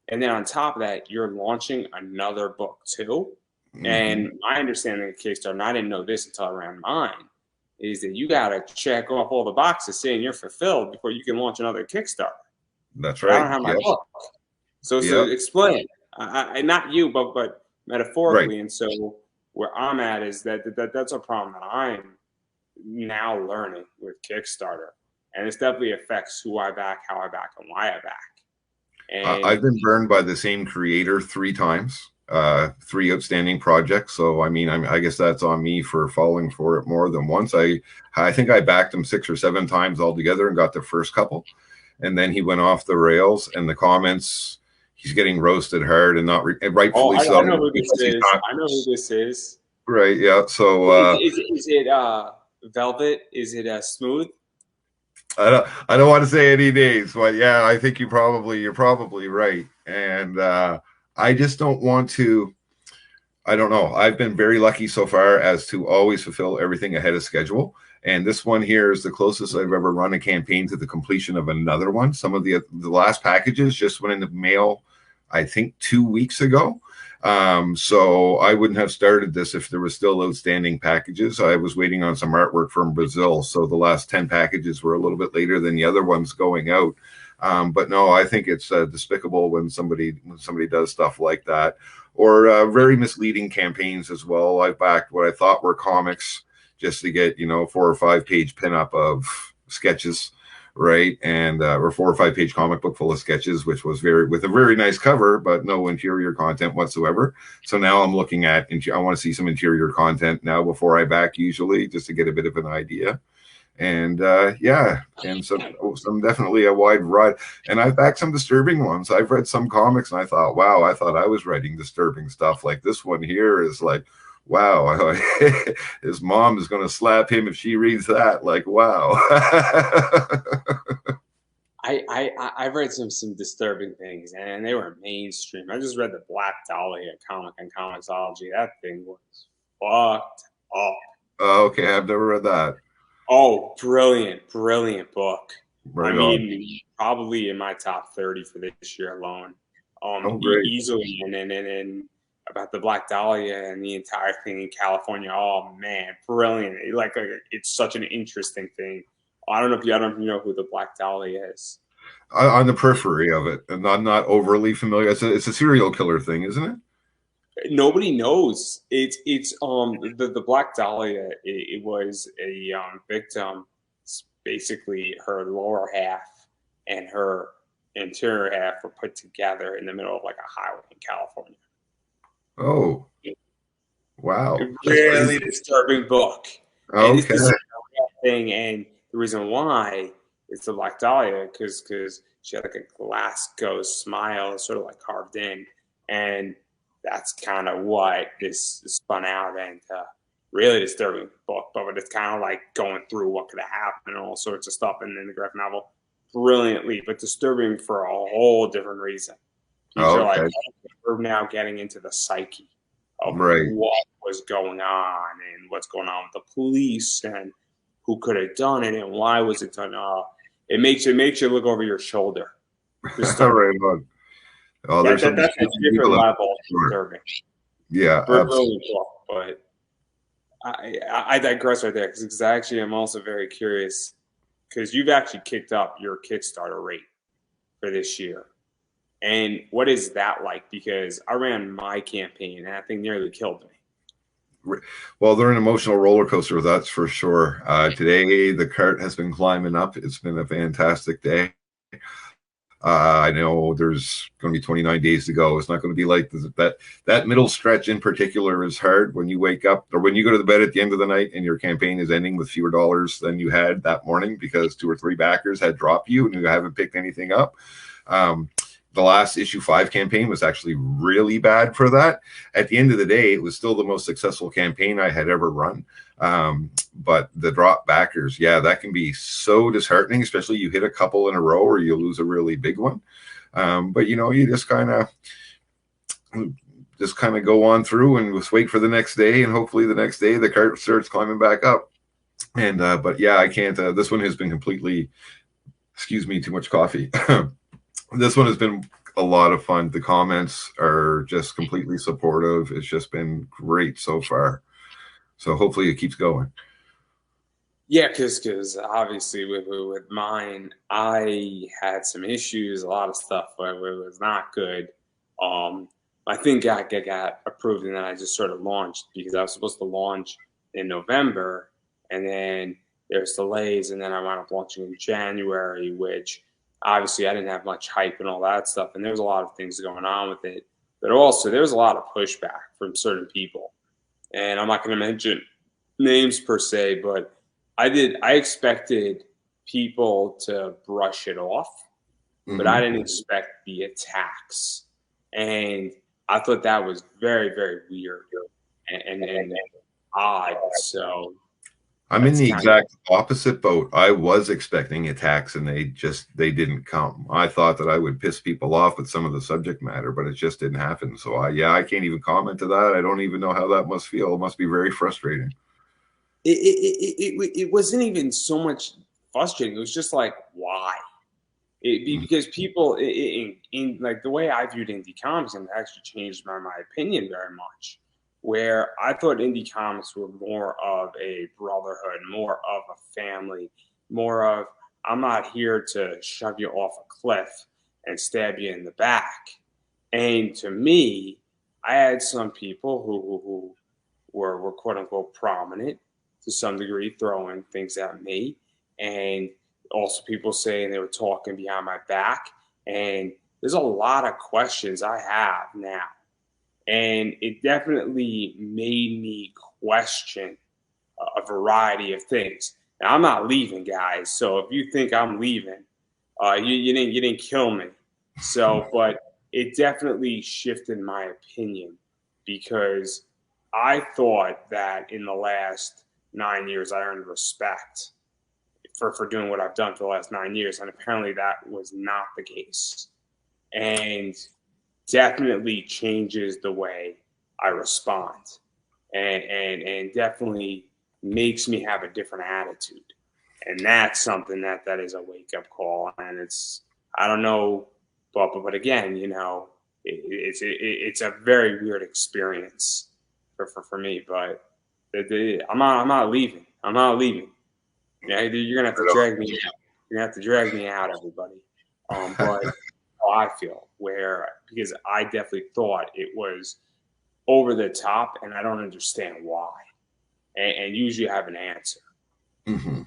And then on top of that, you're launching another book too. And my understanding of Kickstarter, and I didn't know this until around mine, is that you got to check off all the boxes saying you're fulfilled before you can launch another Kickstarter. That's right. I don't have my book. So explain. I not you, but metaphorically. Right. And so where I'm at is that's a problem that I'm now learning with Kickstarter. And this definitely affects who I back, how I back, and why I back. And I've been burned by the same creator 3 times. 3 outstanding projects. So I mean, I guess that's on me for falling for it more than once. I think I backed him 6 or 7 times altogether and got the first couple, and then he went off the rails. And the comments, he's getting roasted hard, and rightfully so. I know who this is. I know who this is. Right? Yeah. So is it Velvet? Is it Smooth? I don't want to say any names, but yeah, I think you're probably right. And I just don't want to. I don't know. I've been very lucky so far as to always fulfill everything ahead of schedule. And this one here is the closest I've ever run a campaign to the completion of another one. Some of the last packages just went in the mail, I think 2 weeks ago. So I wouldn't have started this if there was still outstanding packages. I was waiting on some artwork from Brazil, so the last 10 packages were a little bit later than the other ones going out. But no, I think it's despicable when somebody does stuff like that, or very misleading campaigns as well. I backed what I thought were comics just to get 4 or 5 page pinup of sketches, right? And or 4 or 5 page comic book full of sketches, which was with a very nice cover, but no interior content whatsoever. So now I'm looking at, I want to see some interior content now before I back, usually, just to get a bit of an idea. And yeah, and some definitely a wide variety. And I've backed some disturbing ones. I've read some comics and I thought, wow, I thought I was writing disturbing stuff. Like this one here is like, wow, his mom is going to slap him if she reads that. Like, wow. I've read some disturbing things, and they were mainstream. I just read the Black Dahlia comic on Comixology. That thing was fucked up. Oh, okay, I've never read that. Oh, brilliant book. Right I mean, probably in my top 30 for this year alone. Easily, and about the Black Dahlia and the entire thing in California. Oh man, brilliant! Like it's such an interesting thing. I don't know if you know who the Black Dahlia is. On the periphery of it, and I'm not overly familiar. It's a serial killer thing, isn't it? Nobody knows. It's the Black Dahlia. It was a victim. It's basically her lower half and her interior half were put together in the middle of like a highway in California. Oh, wow! A really disturbing book. Okay. And it's thing, and the reason why it's the Black Dahlia because she had like a glass ghost smile, sort of like carved in, and that's kind of what this spun out into. Really disturbing book, but it's kind of like going through what could have happened and all sorts of stuff in the graphic novel, brilliantly, but disturbing for a whole different reason. These are like, we're now getting into the psyche of what was going on and what's going on with the police and who could have done it and why was it done. It makes you look over your shoulder. Right on. Oh, that's a different level of disturbing. Yeah, but I digress right there because actually I'm also very curious because you've actually kicked up your Kickstarter rate for this year. And what is that like? Because I ran my campaign and that thing nearly killed me. Well, they're an emotional roller coaster, that's for sure. Today, the cart has been climbing up. It's been a fantastic day. I know there's going to be 29 days to go. It's not going to be like that middle stretch in particular is hard when you wake up or when you go to the bed at the end of the night and your campaign is ending with fewer dollars than you had that morning because 2 or 3 backers had dropped you and you haven't picked anything up. The last issue 5 campaign was actually really bad for that. At the end of the day, it was still the most successful campaign I had ever run. But the drop backers, yeah, that can be so disheartening, especially you hit a couple in a row or you lose a really big one. But you just kind of go on through and just wait for the next day, and hopefully the next day the cart starts climbing back up. And but yeah, I can't. This one has been completely. Excuse me, too much coffee. This one has been a lot of fun. The comments are just completely supportive. It's just been great so far. So hopefully it keeps going. Yeah, because obviously with mine, I had some issues, a lot of stuff where it was not good. I think I got approved and then I just sort of launched because I was supposed to launch in November and then there's delays and then I wound up launching in January, which obviously I didn't have much hype and all that stuff. And there was a lot of things going on with it. But also there was a lot of pushback from certain people. And I'm not going to mention names per se, but I expected people to brush it off, but I didn't expect the attacks. And I thought that was very, very weird and odd. So I'm in the exact opposite boat. I was expecting attacks and they didn't come. I thought that I would piss people off with some of the subject matter, but it just didn't happen. So I can't even comment to that. I don't even know how that must feel. It must be very frustrating. it wasn't even so much frustrating. It was just like, why? Because people in like the way I viewed indie comics, and it actually changed my opinion very much. Where I thought indie comics were more of a brotherhood, more of a family, more of I'm not here to shove you off a cliff and stab you in the back. And to me, I had some people who were quote unquote prominent to some degree, throwing things at me, and also people saying they were talking behind my back. And there's a lot of questions I have now, and it definitely made me question a variety of things. Now, I'm not leaving, guys. So if you think I'm leaving, you didn't kill me. So, but it definitely shifted my opinion because I thought that in the last 9 years I earned respect for doing what I've done for the last 9 years, and apparently that was not the case, and definitely changes the way I respond, and definitely makes me have a different attitude. And that's something that is a wake up call. And it's, I don't know, but again, it's a very weird experience for me. But I'm not leaving. I'm not leaving. Yeah, you're gonna have to drag me out. You're gonna have to drag me out, everybody. But how I feel, where because I definitely thought it was over the top, and I don't understand why. And usually I have an answer. Mm-hmm.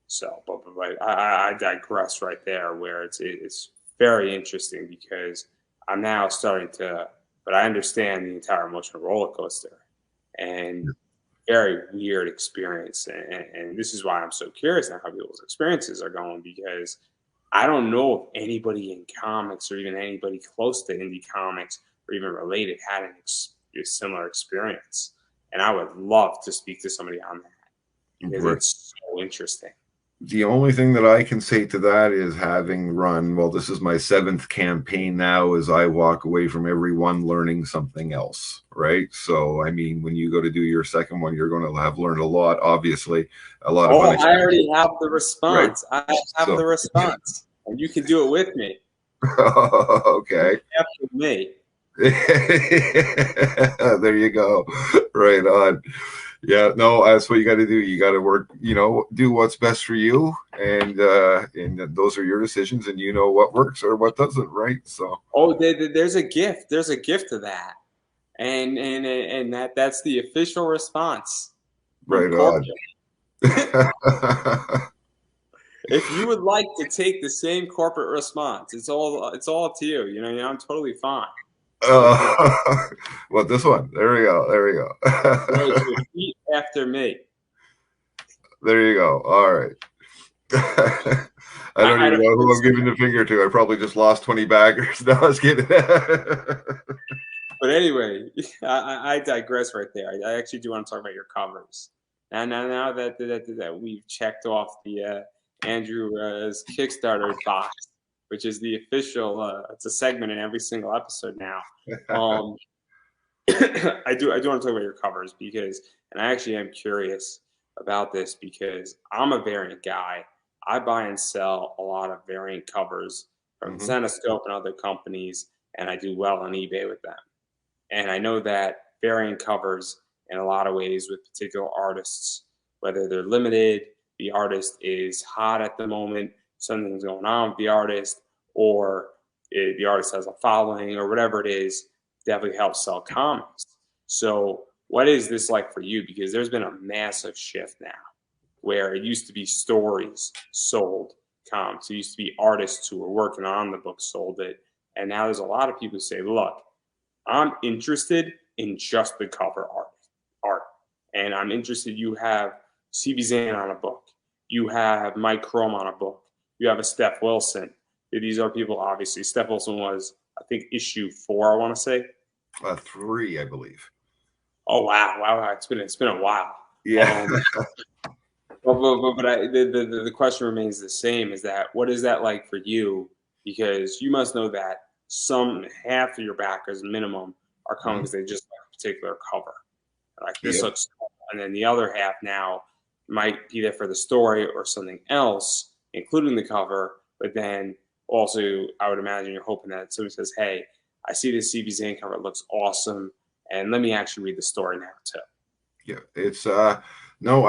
So, but I digress right there, where it's very interesting because I'm now starting to, but I understand the entire emotional roller coaster, and very weird experience. And this is why I'm so curious now how people's experiences are going, because I don't know if anybody in comics or even anybody close to indie comics or even related had a similar experience. And I would love to speak to somebody on that because Right. it's so interesting. The only thing that I can say to that is having run, well, this is my 7th campaign now, as I walk away from every one learning something else, right? So, I mean, when you go to do your second one, you're going to have learned a lot, obviously, a lot of Oh, I unexpected, already have the right? response. I have So, the response, and you can do it with me. okay. After me. There you go. Right on. Yeah, no, that's what you got to do. You got to work, do what's best for you, and those are your decisions, and you know what works or what doesn't, right? So, Oh, there's a gift. There's a gift to that, and that's the official response from right corporate. on. If you would like to take the same corporate response, it's all up to you. I'm totally fine. Well, this one. There we go. There we Right, go. repeat after me. There you go. All right. I don't I even don't know who I'm understand. giving the finger to. I probably just lost 20 baggers. No, I was kidding. But anyway, I digress right there. I actually do want to talk about your covers. Now that we've checked off the Andrew's Kickstarter box, which is the official, it's a segment in every single episode now. Um, I do want to talk about your covers because, and I actually am curious about this because I'm a variant guy. I buy and sell a lot of variant covers from Hmm. Zenoscope and other companies, and I do well on eBay with them. And I know that variant covers in a lot of ways with particular artists, whether they're limited, the artist is hot at the moment, something's going on with the artist, or the artist has a following, or whatever it is, definitely helps sell comics. So, what is this like for you? Because there's been a massive shift now where it used to be stories sold comics. It used to be artists who were working on the book sold it. And now there's a lot of people who say, look, I'm interested in just the cover art. And I'm interested you have CB Zane on a book. You have Mike Chrome on a book. You have a Steph Wilson. These are people, obviously. Steph Wilson was, I think, issue 4, I want to say. 3, I believe. Oh, wow. It's been a while. Yeah. But the question remains the same, is that what is that like for you? Because you must know that some half of your backers minimum are coming because they just like a particular cover. Like this Yep. looks cool. and then the other half now might be there for the story or something else, including the cover. But then also, I would imagine you're hoping that somebody says, "Hey, I see this CB Zane cover; it looks awesome, and let me actually read the story now too." Yeah, it's no,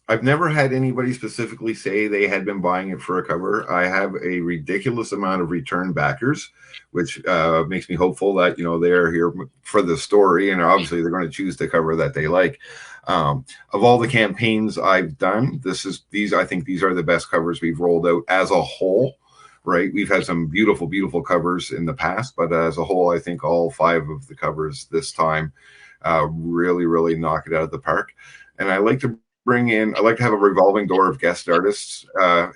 I've never had anybody specifically say they had been buying it for a cover. I have a ridiculous amount of return backers, which makes me hopeful that they're here for the story, and obviously they're going to choose the cover that they like. Of all the campaigns I've done, I think these are the best covers we've rolled out as a whole. Right, we've had some beautiful, beautiful covers in the past, but as a whole, I think all 5 of the covers this time really, really knock it out of the park. And I like to have a revolving door of guest artists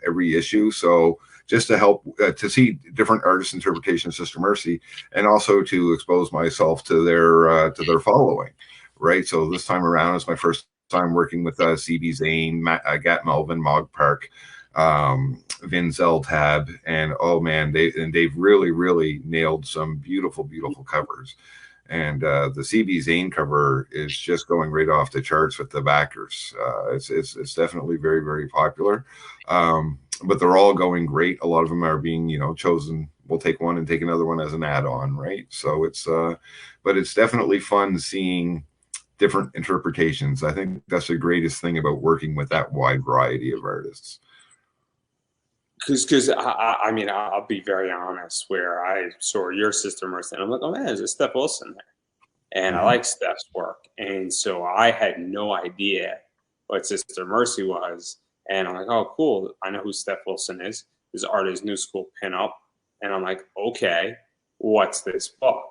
every issue. So just to help to see different artist interpretations of Sister Mercy, and also to expose myself to their following. Right. So this time around is my first time working with CB Zane, Gat Melvin, Mog Park, Vin Zeltab, and oh man, they've really, really nailed some beautiful, beautiful covers. And the CB Zane cover is just going right off the charts with the backers. It's definitely very, very popular. But they're all going great. A lot of them are being chosen. We'll take one and take another one as an add-on, right? So but it's definitely fun seeing different interpretations. I think that's the greatest thing about working with that wide variety of artists. Because I mean, I'll be very honest. Where I saw your Sister Mercy, and I'm like, oh man, there's a Steph Wilson there, and I like Steph's work, and so I had no idea what Sister Mercy was, and I'm like, oh cool, I know who Steph Wilson is. His art is New School Pinup, and I'm like, okay, what's this book?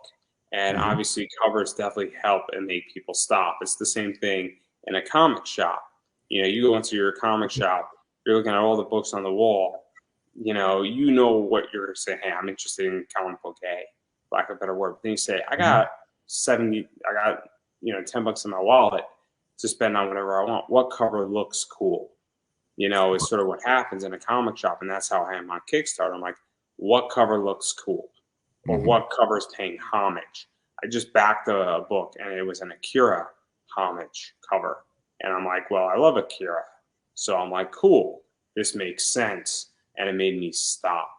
And obviously, covers definitely help and make people stop. It's the same thing in a comic shop. You go into your comic shop, you're looking at all the books on the wall. You know what you're saying. Hey, I'm interested in comic book A, lack of a better word. But then you say, I got 10 bucks in my wallet to spend on whatever I want. What cover looks cool? Is sort of what happens in a comic shop, and that's how I am on Kickstarter. I'm like, what cover looks cool, or what cover is paying homage? I just backed a book, and it was an Akira homage cover, and I'm like, well, I love Akira, so I'm like, cool, this makes sense. And it made me stop.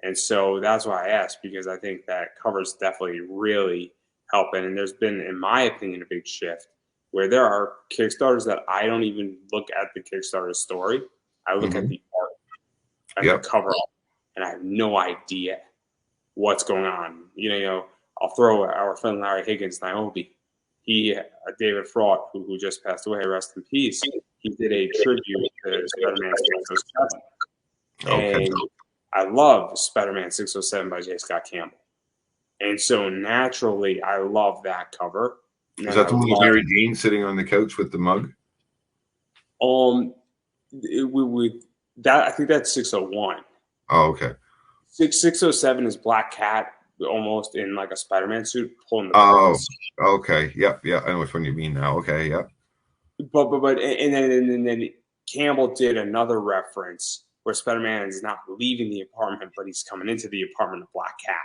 And so that's why I asked, because I think that covers definitely really help. And there's been, in my opinion, a big shift where there are Kickstarters that I don't even look at the Kickstarter story. I look at the art and the cover, and I have no idea what's going on. I'll throw our friend Larry Higgins, Niobe. David Fraught, who just passed away, rest in peace. He did a tribute to Spider-Man 607. Okay. And I love Spider-Man 607 by J. Scott Campbell. And so naturally, I love that cover. Is that the one with Mary Jane sitting on the couch with the mug? With that, I think that's 601. Oh, okay. 607 is Black Cat, almost in like a Spider-Man suit, pulling the pearls. Okay. Yep. Yeah. I know which one you mean now. Okay. Yeah. But then Campbell did another reference where Spider-Man is not leaving the apartment, but he's coming into the apartment of Black Cat.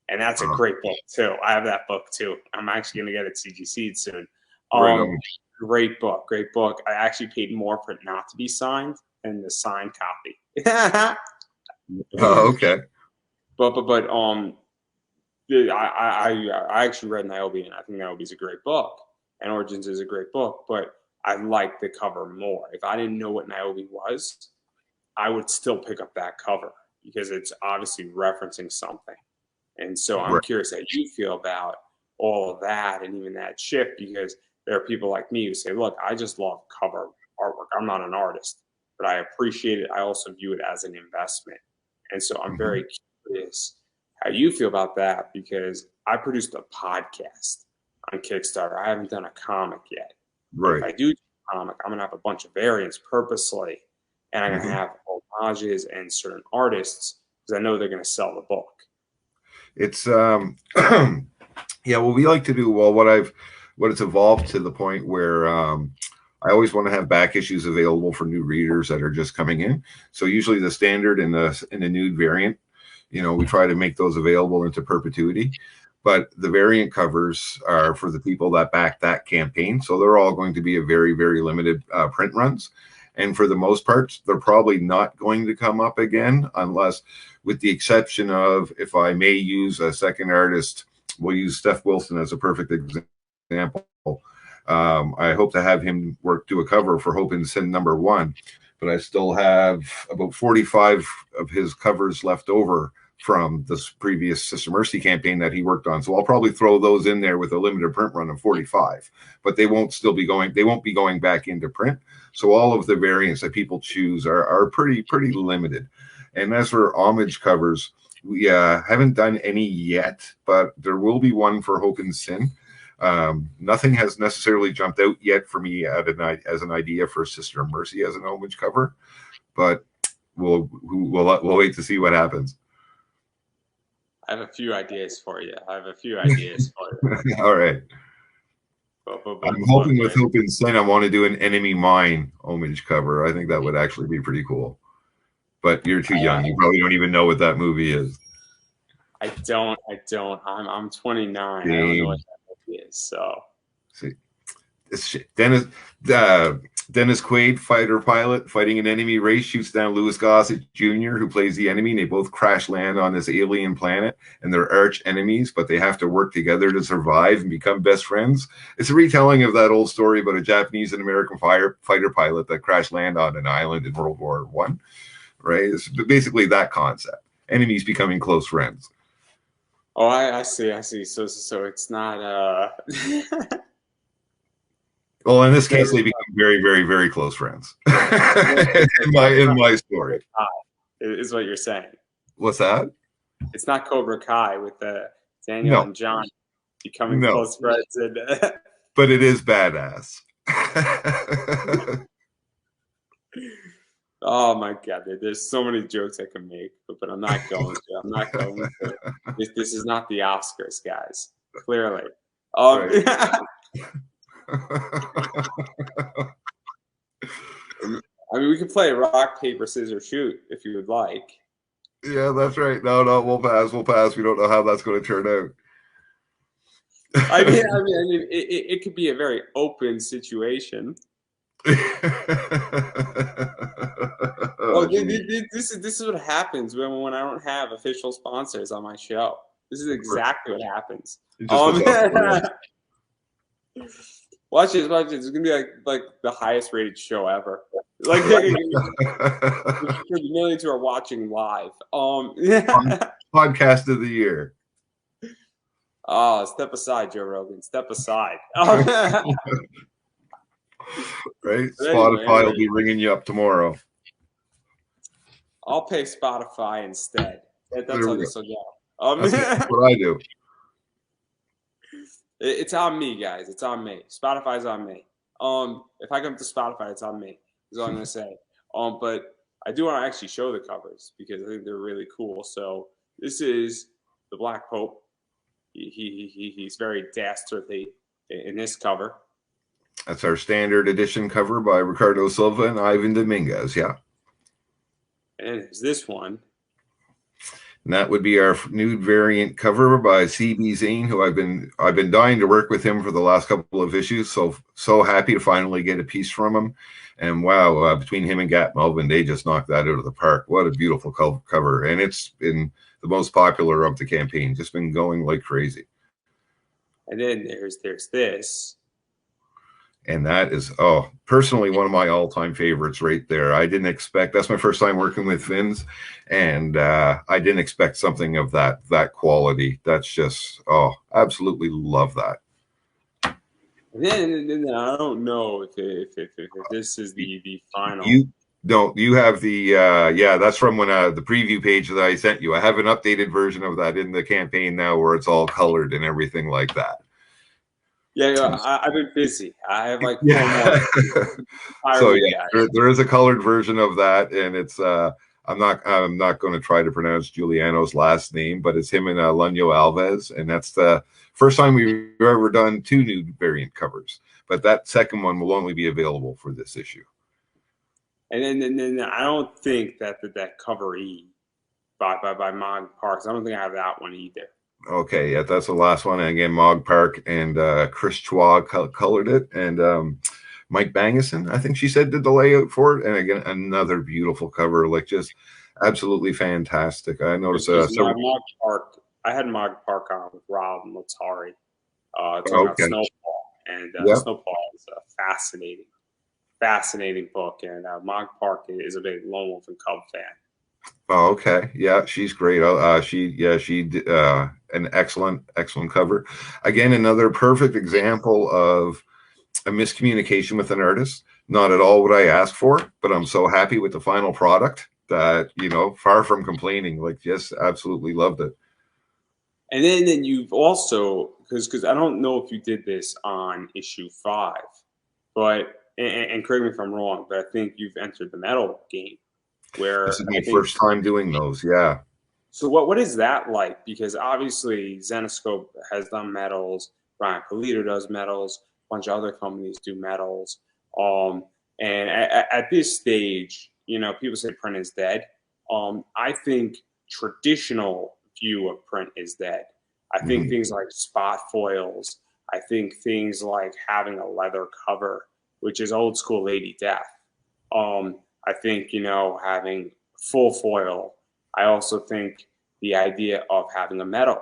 And that's a great book, too. I have that book, too. I'm actually going to get it CGC'd soon. Great book. I actually paid more for it not to be signed than the signed copy. Okay. But I actually read Niobe, and I think Niobe is a great book. And Origins is a great book, but I like the cover more. If I didn't know what Niobe was, I would still pick up that cover because it's obviously referencing something. And so I'm curious how you feel about all of that and even that shift, because there are people like me who say, look, I just love cover artwork. I'm not an artist, but I appreciate it. I also view it as an investment. And so I'm very curious how you feel about that, because I produced a podcast on Kickstarter. I haven't done a comic yet. Right. If I do a comic, I'm going to have a bunch of variants purposely. And I'm going to have homages and certain artists because I know they're going to sell the book. It's what we like to do. Well, what it's evolved to the point where I always want to have back issues available for new readers that are just coming in. So usually the standard and the nude variant, we try to make those available into perpetuity. but the variant covers are for the people that backed that campaign. So they're all going to be a very, very limited print runs. And for the most part, they're probably not going to come up again, unless, with the exception of, if I may use a second artist, we'll use Steph Wilson as a perfect example. I hope to have him do a cover for Hope and Sin #1, but I still have about 45 of his covers left over from this previous Sister Mercy campaign that he worked on. So I'll probably throw those in there with a limited print run of 45, but they won't be going back into print. So all of the variants that people choose are pretty limited. And as for homage covers, we haven't done any yet, but there will be one for Hope and Sin. Nothing has necessarily jumped out yet for me as an idea for Sister Mercy as an homage cover, but we'll wait to see what happens. I have a few ideas for you. All right. I'm hoping with Hope and Sin, I want to do an Enemy Mine homage cover. I think that would actually be pretty cool. But you're too young. You probably don't even know what that movie is. I don't. I'm 29. I don't know what that movie is. So. See, Dennis Quaid, fighter pilot, fighting an enemy race, shoots down Louis Gossett Jr., who plays the enemy, and they both crash land on this alien planet, and they're arch enemies, but they have to work together to survive and become best friends. It's a retelling of that old story about a Japanese and American fighter pilot that crash land on an island in World War I, right? It's basically that concept. Enemies becoming close friends. Oh, I see. So it's not Well, in this case, they become very, very, very close friends. in my story, is what you're saying. What's that? It's not Cobra Kai with Daniel and John becoming close friends. But it is badass. Oh my God! There's so many jokes I can make, but I'm not going to. This is not the Oscars, guys. Clearly. Right. I mean, we can play rock, paper, scissors, shoot if you would like. Yeah, that's right. No, we'll pass. We don't know how that's going to turn out. I mean, it could be a very open situation. This is what happens when I don't have official sponsors on my show. This is exactly what happens. Watch this. It's gonna be like the highest rated show ever. Like for the millions who are watching live. Podcast of the year. Oh, step aside, Joe Rogan. Step aside. Right? Spotify will be ringing you up tomorrow. I'll pay Spotify instead. That's how this will go. That's what I do. It's on me, guys. It's on me. Spotify's on me. If I come to Spotify, it's on me. Is all I'm gonna say. But I do want to actually show the covers because I think they're really cool. So this is the Black Pope. He's very dastardly in this cover. That's our standard edition cover by Ricardo Silva and Ivan Dominguez. Yeah. And there's this one. And that would be our nude variant cover by CB Zane, who I've been dying to work with him for the last couple of issues. So happy to finally get a piece from him. And wow, between him and Gat Melvin, they just knocked that out of the park. What a beautiful cover. And it's been the most popular of the campaign. Just been going like crazy. And then there's this. And that is, personally, one of my all-time favorites right there. I didn't expect, that's my first time working with Finns, and I didn't expect something of that quality. That's just, absolutely love that. And then I don't know if this is the final. You have the, that's from when the preview page that I sent you. I have an updated version of that in the campaign now where it's all colored and everything like that. Yeah, I've been busy. I have like 4 more. So there is a colored version of that, and it's I'm not going to try to pronounce Giuliano's last name, but it's him and Lunyo Alves, and that's the first time we've ever done 2 nude variant covers. But that second one will only be available for this issue. And then I don't think that cover E by Mon Parks. I don't think I have that one either. Okay, yeah, that's the last one. And again, Mog Park and Chris Chua colored it, and Mike Bangison, I think she said, did the layout for it. And again, another beautiful cover, like just absolutely fantastic. I noticed Because several. Mog Park, I had Mog Park on with Rob Latari, talking about Okay, Snowfall, and yep. Snowfall is a fascinating book, and Mog Park is a big Lone Wolf and Cub fan. Oh, okay. Yeah, she's great. An excellent cover. Again, another perfect example of a miscommunication with an artist. Not at all what I asked for, but I'm so happy with the final product that, far from complaining, like, yes, absolutely loved it. And then you've also, because I don't know if you did this on issue 5, but and correct me if I'm wrong, but I think you've entered the metal game This where is I my think. first time doing those. Yeah. So what is that like? Because obviously Zenoscope has done metals, Brian Polito does metals, a bunch of other companies do metals. Um, and at this stage, people say print is dead. I think traditional view of print is dead. I think Mhm. things like spot foils. I think things like having a leather cover, which is old school Lady Death. I think having full foil. I also think the idea of having a medal,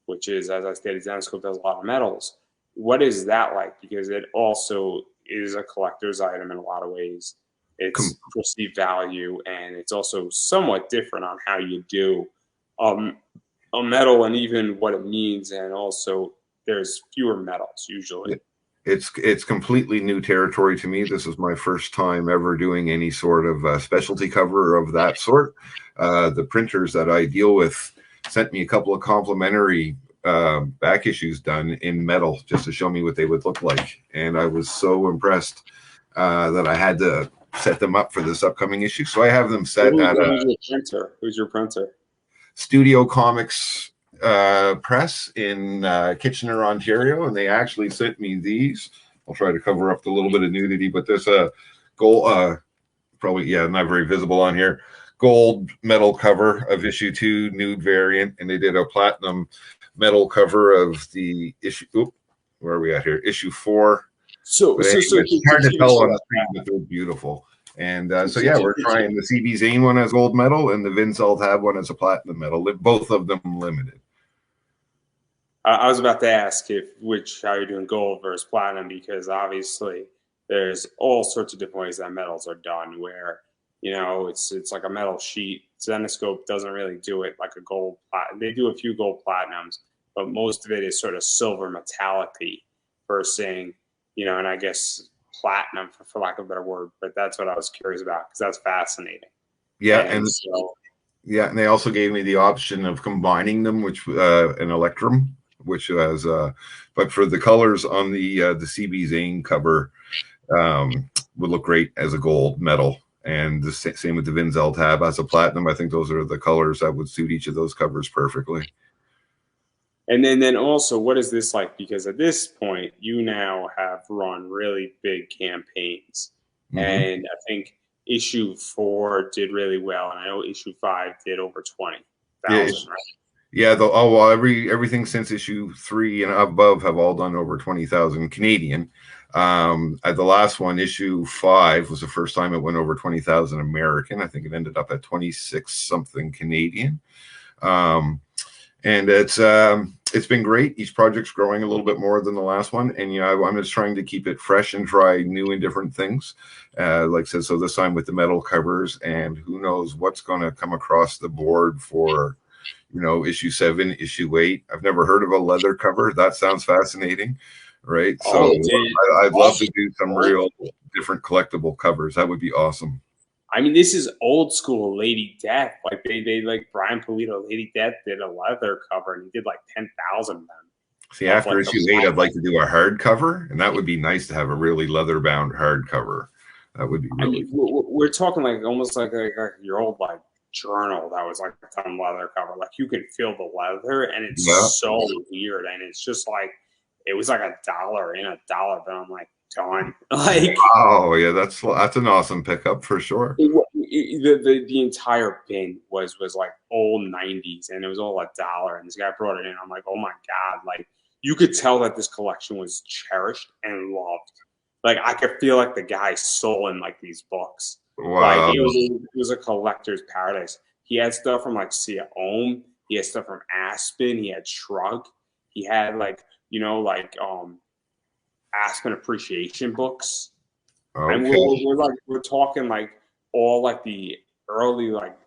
which is, as I stated, Zenoscope does a lot of medals. What is that like? Because it also is a collector's item in a lot of ways. Com- It's perceived value, and it's also somewhat different on how you do um, a medal and even what it means. And also, there's fewer medals usually. it's completely new territory to me. This is my first time ever doing any sort of specialty cover of that sort. The printers that I deal with sent me a couple of complimentary back issues done in metal just to show me what they would look like, and I was so impressed that I had to set them up for this upcoming issue. So I have them set at a Who's your printer? Who's your printer? Studio Comics press in Kitchener, Ontario, and they actually sent me these. I'll try to cover up the little bit of nudity, but there's a gold, probably, yeah, not very visible on here, gold metal cover of issue 2, nude variant, and they did a platinum metal cover of the issue. Oop, where are we at here? Issue 4. So, But so, so, anyways, to, hard to to keep it tell on short, the screen, but they're beautiful. And to, so, to, yeah, to, we're trying the CB Zane one as gold medal and the Vince Tab one as a platinum medal. Both of them limited. I was about to ask how you're doing gold versus platinum, because obviously there's all sorts of different ways that metals are done. Where it's like a metal sheet. Zenoscope doesn't really do it like a gold platinum. They do a few gold platinums, but most of it is sort of silver metallic-y versus saying, and I guess platinum for lack of a better word. But that's what I was curious about because that's fascinating. Yeah, And and so yeah, and they also gave me the option of combining them, which an Electrum, which was, but for the colors on the CB Zane cover, would look great as a gold medal. And the same with the Vinzel Tab as a platinum. I think those are the colors that would suit each of those covers perfectly. And then also, what is this like? Because at this point, you now have run really big campaigns, Mm-hmm. and I think issue 4 did really well, and I know issue 5 did over 20,000, Yeah, right? yeah. Well, everything since issue 3 and above have all done over 20,000 Canadian. The last one, issue 5, was the first time it went over 20,000 American. I think it ended up at 26 something Canadian. And it's been great. Each project's growing a little bit more than the last one, and I'm just trying to keep it fresh and try new and different things. Like I said, so this time with the metal covers, and who knows what's going to come across the board for issue 7, issue 8. I've never heard of a leather cover. That sounds fascinating, right? So Oh, dude, I'd love to do some old. real different collectible covers. That would be awesome. I mean, this is old school Lady Death. Like they like Brian Polito, Lady Death did a leather cover, and he did like 10,000 of them. See, Off after like the issue 8, I'd like to do a hardcover, and that would be nice to have a really leather bound hardcover. That would be I really mean, cool. we're talking like almost like your old like journal that was like a leather cover. Like you can feel the leather, and Yeah. it's so weird, and it's just like it was like $1 in a dollar, but I'm like done. Like Oh, yeah, that's an awesome pickup for sure. the entire bin was like old 90s, and it was all $1. And this guy brought it in. I'm like, oh my god! Like you could tell that this collection was cherished and loved. Like I could feel like the guy soul in like these books. Like Wow. it was a collector's paradise. He had stuff from like Sia Ohm. He had stuff from Aspen. He had Shrug. He had like like Aspen appreciation books. And Okay. we're talking like all like the early like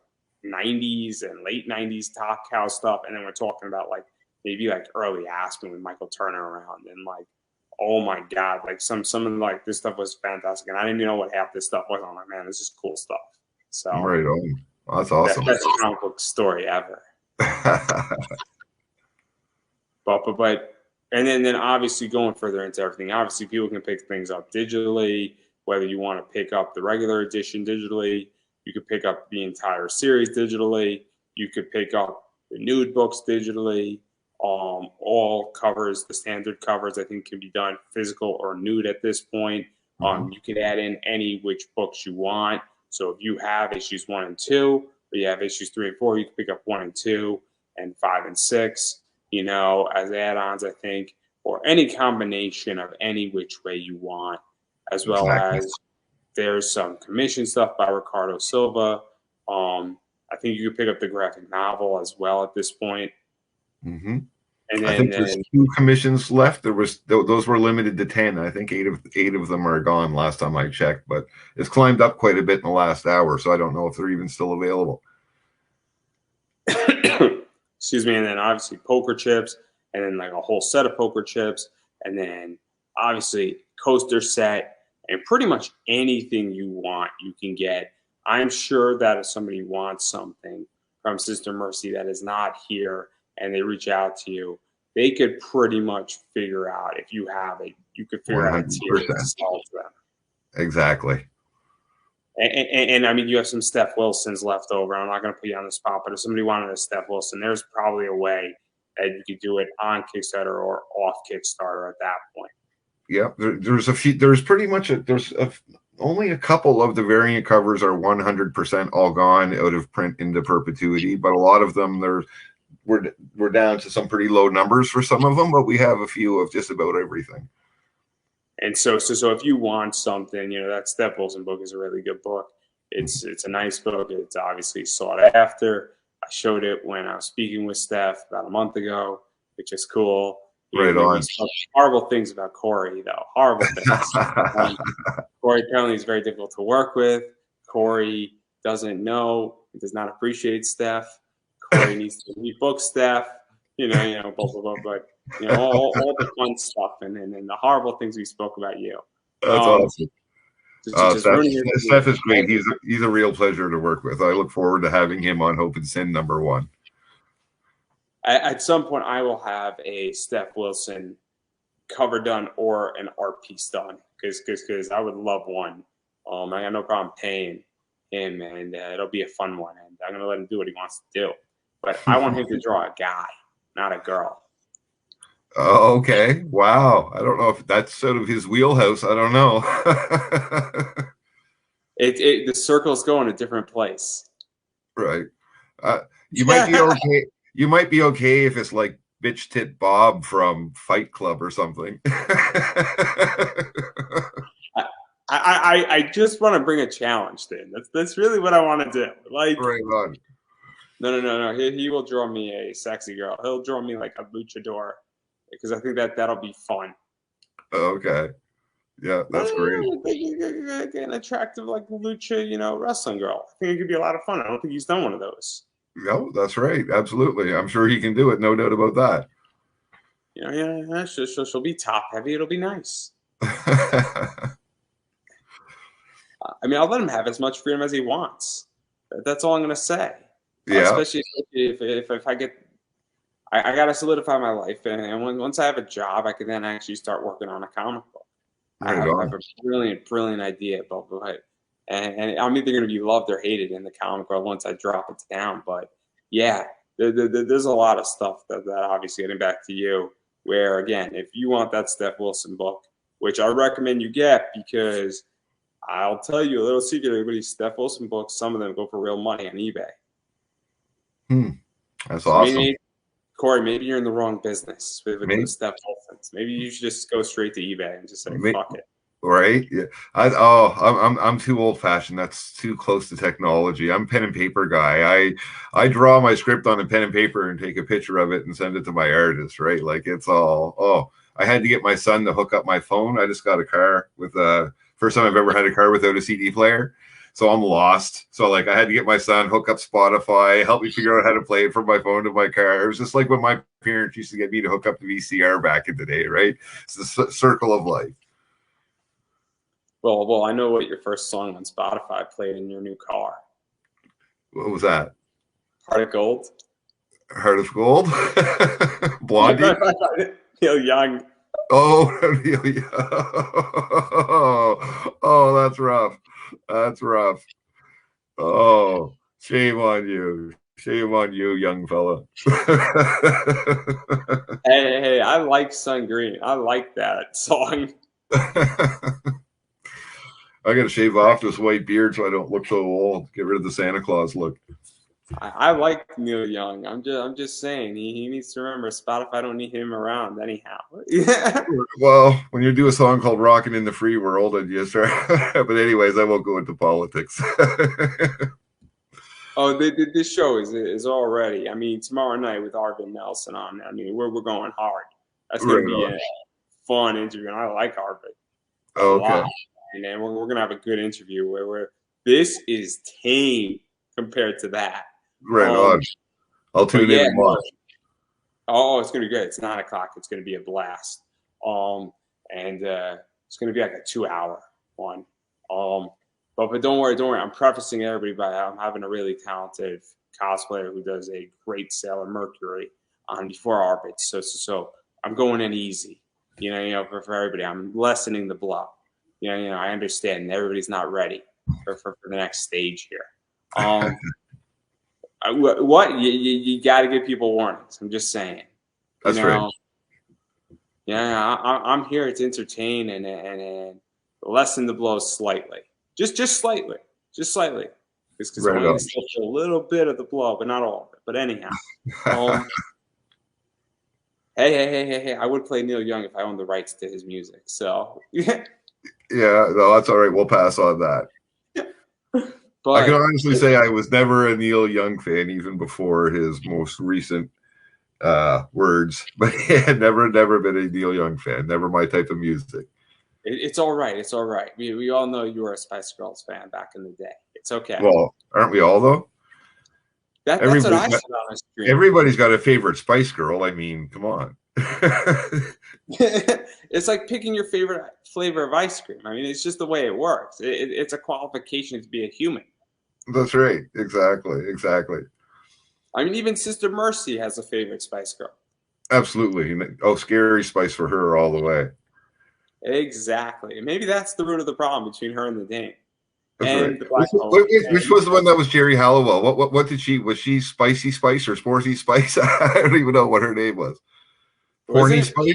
90s and late 90s Top Cow stuff, and then we're talking about like maybe like early Aspen with Michael Turner around, and like oh my god, like some of like this stuff was fantastic, and I didn't even know what half this stuff was. I'm like, man, this is cool stuff. So Right on. That's awesome. best comic book story ever. But and then obviously going further into everything, obviously people can pick things up digitally. Whether you want to pick up the regular edition digitally, you could pick up the entire series digitally. You could pick up the nude books digitally. All covers, the standard covers, I think can be done physical or nude at this point. You could add in any which books you want. So if you have issues 1 and 2, or you have issues 3 and 4, you can pick up 1 and 2 and 5 and 6, as add-ons, I think, or any combination of any which way you want, as well Exactly. as there's some commission stuff by Ricardo Silva. I think you could pick up the graphic novel as well at this point. Mm-hmm. And I think there's 2 commissions left. Those were limited to 10. I think eight of them are gone last time I checked, but it's climbed up quite a bit in the last hour, so I don't know if they're even still available. Excuse me. And then obviously poker chips, and then like a whole set of poker chips, and then obviously coaster set, and pretty much anything you want you can get. I'm sure that if somebody wants something from Sister Mercy that is not here and they reach out to you, they could pretty much figure out if you have it. You could figure out a tier to sell to them. Exactly. And I mean, you have some Steph Wilsons left over. I'm not going to put you on the spot, but if somebody wanted a Steph Wilson, there's probably a way that you could do it on Kickstarter or off Kickstarter at that point. Yeah, there's a few. There's pretty much only a couple of the variant covers are 100% all gone out of print into perpetuity, but a lot of them we're down to some pretty low numbers for some of them, but we have a few of just about everything. And so if you want something, that Steph Wilson book is a really good book. It's a nice book. It's obviously sought after. I showed it when I was speaking with Steph about a month ago, which is cool. Right on. Horrible things about Corey, though. Horrible things. Corey apparently is very difficult to work with. Corey doesn't know, does not appreciate Steph. Corey needs to rebook Steph. Blah blah blah. But all the fun stuff and the horrible things we spoke about you. That's awesome. Steph is great. He's a real pleasure to work with. I look forward to having him on Hope and Sin #1. At some point, I will have a Steph Wilson cover done or an art piece done because I would love one. I got no problem paying him, and it'll be a fun one. And I'm gonna let him do what he wants to do. But I want him to draw a guy, not a girl. Oh, okay. Wow. I don't know if that's sort of his wheelhouse. I don't know. The circles go in a different place. Right. You might be okay. You might be okay if it's like Bitch Tit Bob from Fight Club or something. I just want to bring a challenge then. That's really what I want to do. Like, right on. No. He will draw me a sexy girl. He'll draw me like a luchador because I think that'll be fun. Okay. Yeah, that's great. An attractive like lucha, wrestling girl. I think it could be a lot of fun. I don't think he's done one of those. No, that's right. Absolutely. I'm sure he can do it. No doubt about that. Yeah. She'll be top heavy. It'll be nice. I mean, I'll let him have as much freedom as he wants. That's all I'm going to say. Yeah. Especially if I get, I got to solidify my life. And once I have a job, I can then actually start working on a comic book. I have a brilliant idea about it. And I'm either going to be loved or hated in the comic world once I drop it down. But yeah, there's a lot of stuff that obviously, getting back to you, where again, if you want that Steph Wilson book, which I recommend you get because I'll tell you a little secret, everybody. Steph Wilson books, some of them go for real money on eBay. That's So awesome. Corey, maybe you're in the wrong business with Maybe, the Steph Wilsons. Maybe you should just go straight to eBay and just say, fuck it. right? Yeah. I'm too old fashioned. That's too close to technology. I'm pen and paper guy. I draw my script on a pen and paper and take a picture of it and send it to my artist, right? Like it's all, I had to get my son to hook up my phone. I just got a car with first time I've ever had a car without a CD player. So I'm lost. So like I had to get my son, hook up Spotify, help me figure out how to play it from my phone to my car. It was just like when my parents used to get me to hook up the VCR back in the day, right? It's the circle of life. Well, I know what your first song on Spotify played in your new car. What was that? Heart of Gold. Heart of Gold? Blondie? Neil Young. Oh, oh, that's rough. That's rough. Oh, shame on you. Shame on you, young fella. Hey, I like Sun Green. I like that song. I got to shave off this white beard so I don't look so old. Get rid of the Santa Claus look. I like Neil Young. I'm just saying he needs to remember Spotify don't need him around anyhow. Well, when you do a song called "Rockin' in the Free World," and you start, but anyways, I won't go into politics. Oh, this show is already. I mean, tomorrow night with Arvin Nelson on. I mean, we're going hard. That's going to be a fun interview, and I like Arvin a lot. And then we're going to have a good interview where this is tame compared to that. Right on. I'll tune in and watch. Oh, it's going to be good. It's 9 o'clock. It's going to be a blast. And it's going to be like a 2-hour one. But don't worry. I'm prefacing everybody by I'm having a really talented cosplayer who does a great Sailor Mercury on before Arbit. So I'm going in easy. For everybody, I'm lessening the blow. I understand everybody's not ready for the next stage here. What you got to give people warnings. I'm just saying. That's right. Yeah, I'm here to entertain and lessen the blow slightly. Just slightly, because I want to still feel a little bit of the blow, but not all of it. But anyhow, hey, I would play Neil Young if I owned the rights to his music. So yeah, no, that's all right. We'll pass on that. But I can honestly say I was never a Neil Young fan, even before his most recent words. But yeah, never been a Neil Young fan. Never my type of music. It's all right. It's all right. We all know you were a Spice Girls fan back in the day. It's okay. Well, aren't we all though? That's what I said on the stream. Everybody's got a favorite Spice Girl. I mean, come on. It's like picking your favorite flavor of ice cream. I mean, it's just the way it works. It's a qualification to be a human. That's right. Exactly. I mean, even Sister Mercy has a favorite Spice Girl. Absolutely. Oh, Scary Spice for her all the way. Exactly. And maybe that's the root of the problem between her and the Dane. Right. Which was the one that was Jerry Halliwell? What did she? Was she Spicy Spice or Sporty Spice? I don't even know what her name was. Horny Spice?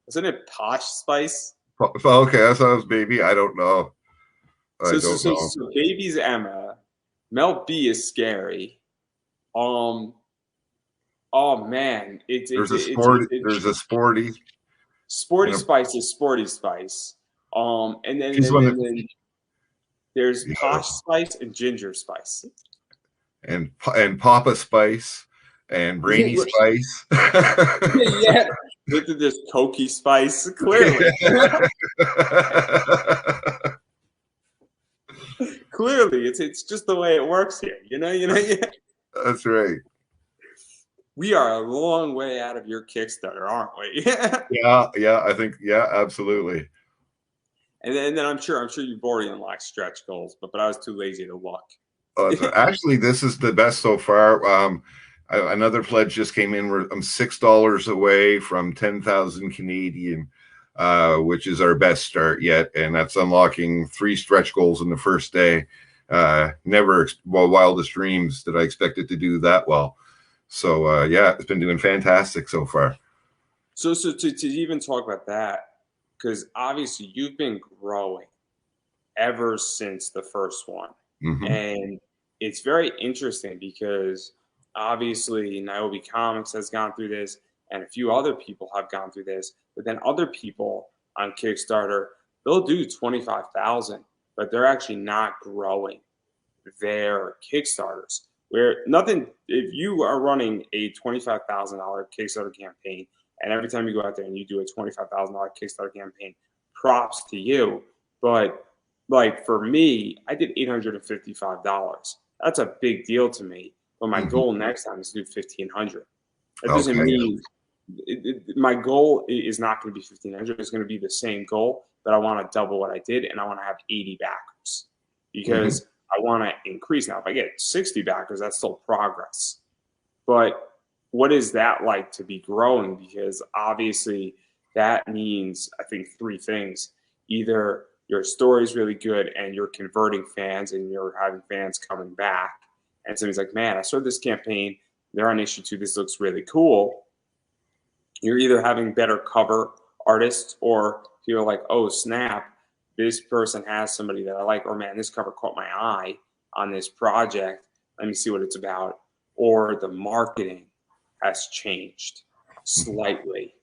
Wasn't it Posh Spice? Okay, that sounds baby. I don't know. So baby's Emma. Mel B is Scary. Oh man, there's a Sporty. Sporty Spice is Sporty Spice. And then there's Posh Spice and Ginger Spice. And Papa Spice and Brainy Spice. Yeah. There's Cokey Spice, clearly. Clearly, it's just the way it works here. That's right. We are a long way out of your Kickstarter, aren't we? Yeah, I think, absolutely. And then I'm sure you've already unlocked stretch goals, but I was too lazy to look. Actually, this is the best so far. Another pledge just came in. I'm $6 away from 10,000 Canadian, which is our best start yet, and that's unlocking 3 stretch goals in the first day. Wildest dreams did I expect it to do that well. So it's been doing fantastic so far. So to even talk about that, because obviously you've been growing ever since the first one. Mm-hmm. And it's very interesting because obviously Niobe Comics has gone through this and a few other people have gone through this, but then other people on Kickstarter, they'll do 25,000, but they're actually not growing their Kickstarters. Where nothing, if you are running a $25,000 Kickstarter campaign, and every time you go out there and you do a $25,000 Kickstarter campaign, props to you. But like for me, I did $855. That's a big deal to me. But my Mm-hmm. goal next time is to do 1,500. That doesn't Okay. mean my goal is not going to be 1,500. It's going to be the same goal, but I want to double what I did, and I want to have 80 backers Mm-hmm. because I want to increase. Now, if I get 60 backers, that's still progress. But what is that like to be growing? Because obviously that means, I think, three things. Either your story is really good and you're converting fans and you're having fans coming back. And somebody's like, man, I started this campaign. They're on issue 2. This looks really cool. You're either having better cover artists or you're like, oh, snap, this person has somebody that I like, or man, this cover caught my eye on this project. Let me see what it's about. Or the marketing has changed slightly,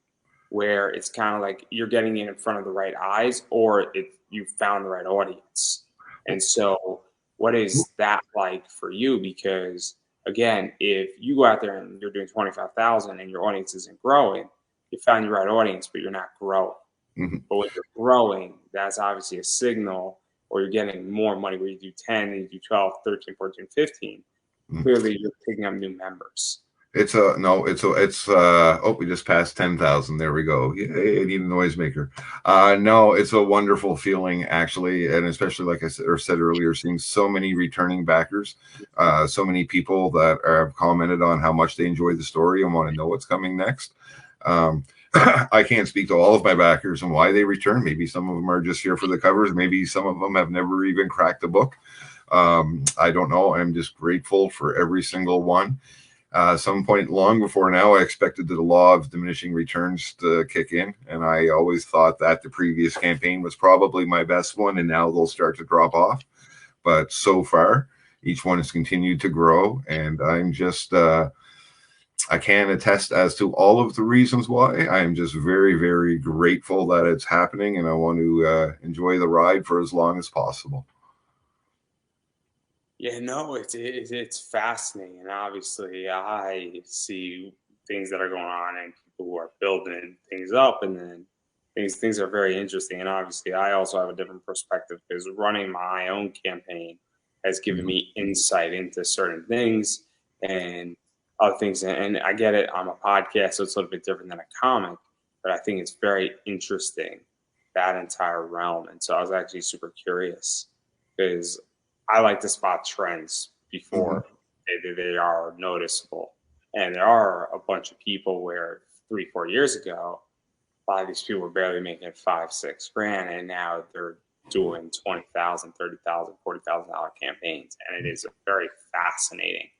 where it's kind of like you're getting it in front of the right eyes, or you found the right audience. And so, what is that like for you? Because again, if you go out there and you're doing 25,000 and your audience isn't growing, you found your right audience, but you're not growing. Mm-hmm. But when you're growing, that's obviously a signal, or you're getting more money where you do 10, and you do 12, 13, 14, 15. Clearly, you're picking up new members. It's a no. Oh, we just passed 10,000. There we go. Yay, I need a noisemaker. No, it's a wonderful feeling actually, and especially like I said earlier, seeing so many returning backers, so many people that have commented on how much they enjoy the story and want to know what's coming next. I can't speak to all of my backers and why they return. Maybe some of them are just here for the covers. Maybe some of them have never even cracked a book. I don't know. I'm just grateful for every single one. Some point long before now, I expected the law of diminishing returns to kick in, and I always thought that the previous campaign was probably my best one, and now they'll start to drop off. But so far, each one has continued to grow, and I'm just I can't attest as to all of the reasons why. I am just very, very grateful that it's happening, and I want to enjoy the ride for as long as possible. Yeah, no, it's fascinating, and obviously I see things that are going on and people who are building things up, and then things are very interesting. And obviously, I also have a different perspective because running my own campaign has given Mhm. me insight into certain things and other things. And I get it. I'm a podcast, so it's a little bit different than a comic, but I think it's very interesting, that entire realm. And so I was actually super curious because I like to spot trends Mhm. before they are noticeable. And there are a bunch of people where 3, 4 years ago, a lot of these people were barely making 5, 6 grand, and now they're doing 20,000, 30,000, $40,000 campaigns. And it is a very fascinating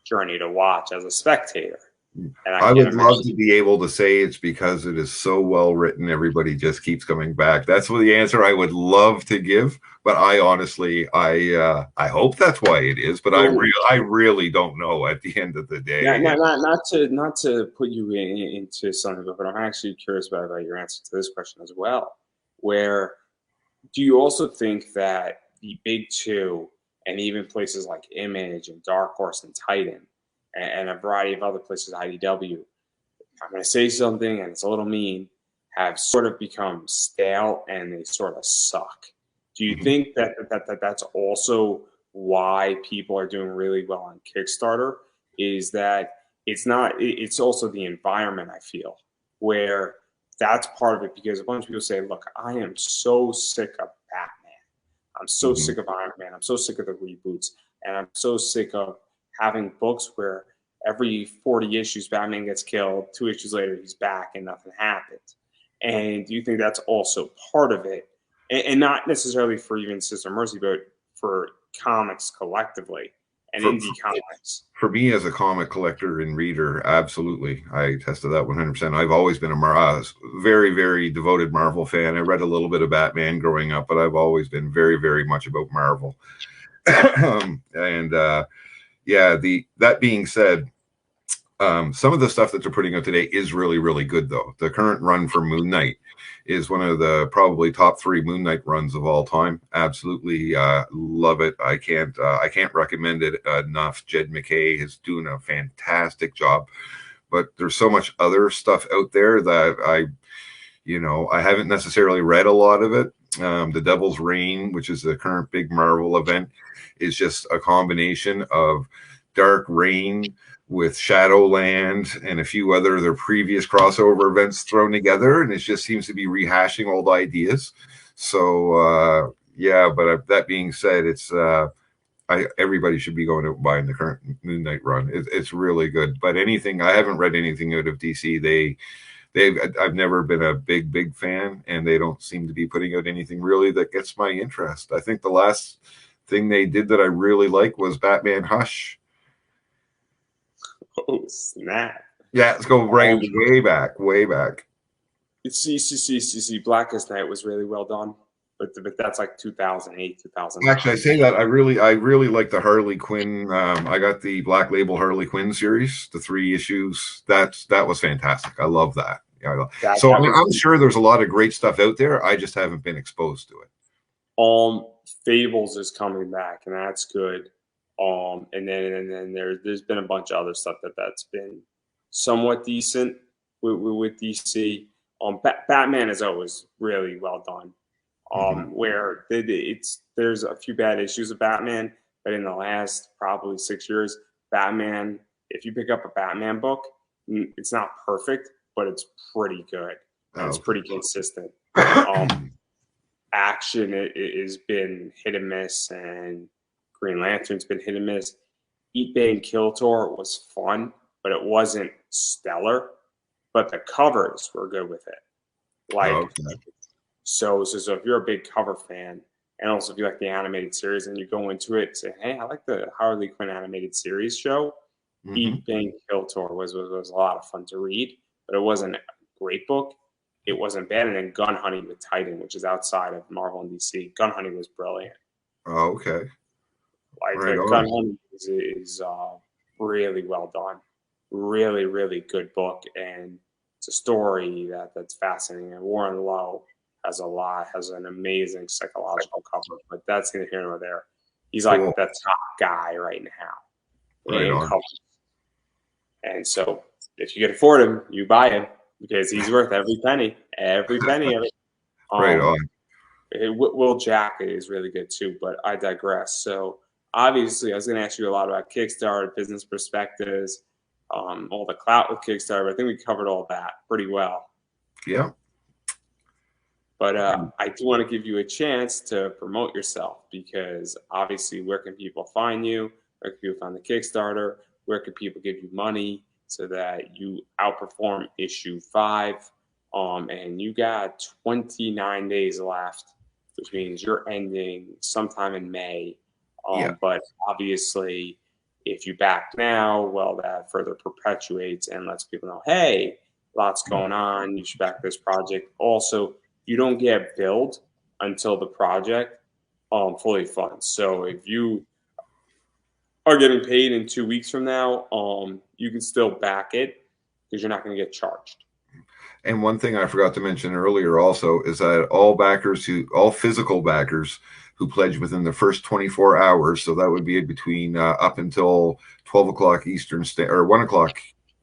journey to watch as a spectator. And I I can't would love imagine. to be able to say it's because it is so well written, everybody just keeps coming back. That's what the answer I would love to give, but I honestly, I hope that's why it is, but So, I really don't know at the end of the not, day. not, not, not to put you into something, but I'm actually curious about your answer to this question as well. Where do you also think that the big two, and even places like Image and Dark Horse and Titan, and a variety of other places, IDW, I'm going to say something and it's a little mean, have sort of become stale and they sort of suck? Do you Mhm. think that's also why people are doing really well on Kickstarter? Is that it's not, it's also the environment, I feel, where that's part of it because a bunch of people say, look, I am so sick of Batman. I'm so Mhm. sick of Iron Man. I'm so sick of the reboots. And I'm so sick of having books where every 40 issues, Batman gets killed. 2 issues later, he's back and nothing happens. And do you think that's also part of it? And not necessarily for even Sister Mercy, but for comics collectively. and For, indie comics. for me as a comic collector and reader, absolutely. I tested that 100%. I've always been a very, very devoted Marvel fan. I read a little bit of Batman growing up, but I've always been very, very much about Marvel. And yeah, that being said, some of the stuff that they're putting out today is really, really good, though. The current run for Moon Knight is one of the probably top 3 Moon Knight runs of all time. Absolutely love it. I can't recommend it enough. Jed McKay is doing a fantastic job. But there's so much other stuff out there that I haven't necessarily read a lot of it. The Devil's Reign, which is the current big Marvel event, is just a combination of Dark Reign with Shadowland and a few other their previous crossover events thrown together, and it just seems to be rehashing old ideas. So yeah, but that being said, it's everybody should be going out and buying the current Moon Knight run. It's really good. But I haven't read anything out of DC. I've never been a big fan, and they don't seem to be putting out anything really that gets my interest. I think the last thing they did that I really like was Batman Hush. Oh snap! Yeah, let's go way back, way back. See, Blackest Night was really well done, but that's like 2008, 2009. Actually, I say that I really like the Harley Quinn. I got the Black Label Harley Quinn series, the 3 issues. That was fantastic. I love that. Yeah, so I'm sure there's a lot of great stuff out there. I just haven't been exposed to it. Fables is coming back, and that's good. And then there's been a bunch of other stuff that's been somewhat decent with DC. Batman is always really well done. Where there's a few bad issues of Batman, but in the last probably 6 years, Batman, if you pick up a Batman book, it's not perfect, but it's pretty good. And it's pretty consistent. Action it has been hit and miss, and Green Lantern's been hit and miss. Eat Bane Kill Tor was fun, but it wasn't stellar. But the covers were good with it. So if you're a big cover fan, and also if you like the animated series, and you go into it and say, hey, I like the Harley Quinn animated series show, Eat Bane Kill Tor was a lot of fun to read, but it wasn't a great book. It wasn't bad. And then Gun Hunting with Titan, which is outside of Marvel and DC. Gun Hunting was brilliant. Oh, okay. Gun Hunting is really well done. Really, really good book. And it's a story that's fascinating. And Warren Lowe has an amazing psychological cover, but that's neither here nor there. He's like the top guy right now in covers. And so if you can afford him, you buy him, because he's worth every penny of it. Right on. Will Jack is really good too, but I digress. So obviously, I was going to ask you a lot about Kickstarter, business perspectives, all the clout with Kickstarter. But I think we covered all that pretty well. Yeah. But I do want to give you a chance to promote yourself, because obviously, where can people find you? Where can people find the Kickstarter? Where can people give you money so that you outperform issue 5? And you got 29 days left, which means you're ending sometime in May. But obviously, if you back now, well, that further perpetuates and lets people know, hey, lots going on. You should back this project. Also, you don't get billed until the project fully funds. So if you are getting paid in 2 weeks from now, you can still back it, because you're not going to get charged. And one thing I forgot to mention earlier also is that all physical backers who pledge within the first 24 hours, so that would be between up until 12 o'clock Eastern or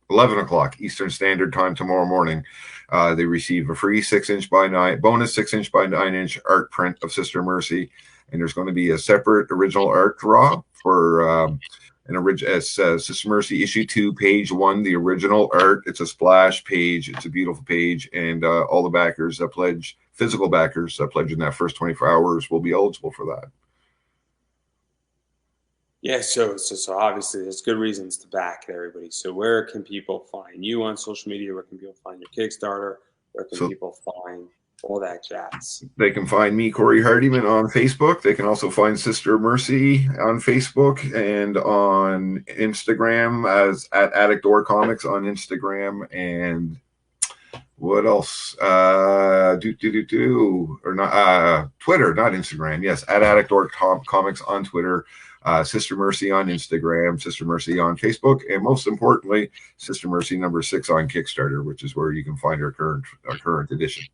11 o'clock Eastern Standard Time tomorrow morning, they receive a free 6-inch by 9 bonus 6-inch by 9-inch art print of Sister Mercy, and there's going to be a separate original art draw for Sister Mercy issue 2, page 1, the original art. It's a splash page. It's a beautiful page, and all the backers that pledge, physical backers that pledge in that first 24 hours, will be eligible for that. Yeah, so obviously there's good reasons to back everybody. So where can people find you on social media? Where can people find your Kickstarter? Where can people find all that jazz. They can find me, Corey Hardiman, on Facebook. They can also find Sister Mercy on Facebook and on Instagram as at Addict Door Comics on Instagram. And what else? Or not Twitter, not Instagram. Yes, at Addict Door Comics on Twitter. Sister Mercy on Instagram, Sister Mercy on Facebook, and most importantly, Sister Mercy #6 on Kickstarter, which is where you can find our current edition.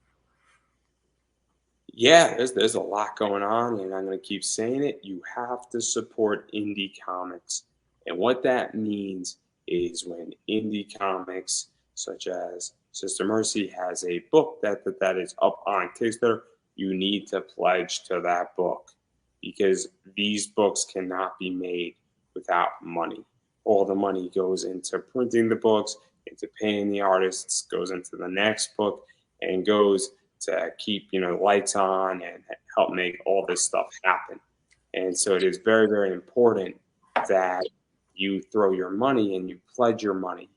Yeah, there's a lot going on, and I'm going to keep saying it. You have to support indie comics. And what that means is when indie comics, such as Sister Mercy, has a book that is up on Kickstarter, you need to pledge to that book, because these books cannot be made without money. All the money goes into printing the books, into paying the artists, goes into the next book, and goes to keep the lights on and help make all this stuff happen. And so it is very, very important that you throw your money and you pledge your money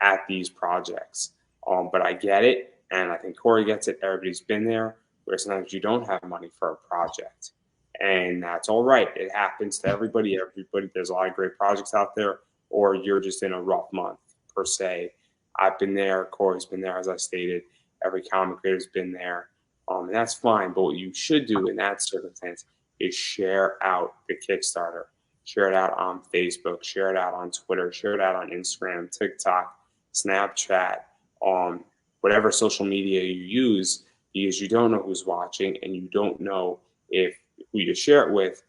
at these projects. But I get it, and I think Corey gets it. Everybody's been there, where sometimes you don't have money for a project, and that's all right. It happens to everybody. There's a lot of great projects out there, or you're just in a rough month per se. I've been there. Corey's been there, as I stated. Every comic creator's been there, and that's fine. But what you should do in that circumstance is share out the Kickstarter. Share it out on Facebook. Share it out on Twitter. Share it out on Instagram, TikTok, Snapchat, whatever social media you use, because you don't know who's watching, and you don't know if who you share it with,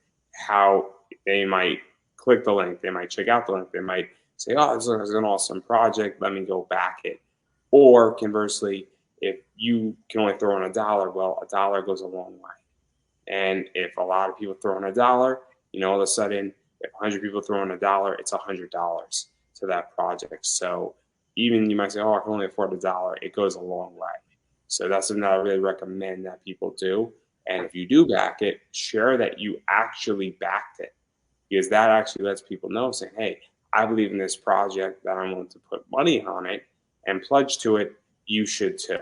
how they might click the link. They might check out the link. They might say, "Oh, this is an awesome project. Let me go back it." Or conversely, if you can only throw in $1, well, $1 goes a long way. And if a lot of people throw in $1, all of a sudden, if 100 people throw in $1, it's $100 to that project. So even you might say, "Oh, I can only afford $1," it goes a long way. So that's something that I really recommend that people do. And if you do back it, share that you actually backed it, because that actually lets people know, saying, "Hey, I believe in this project, that I'm willing to put money on it and pledge to it. You should too."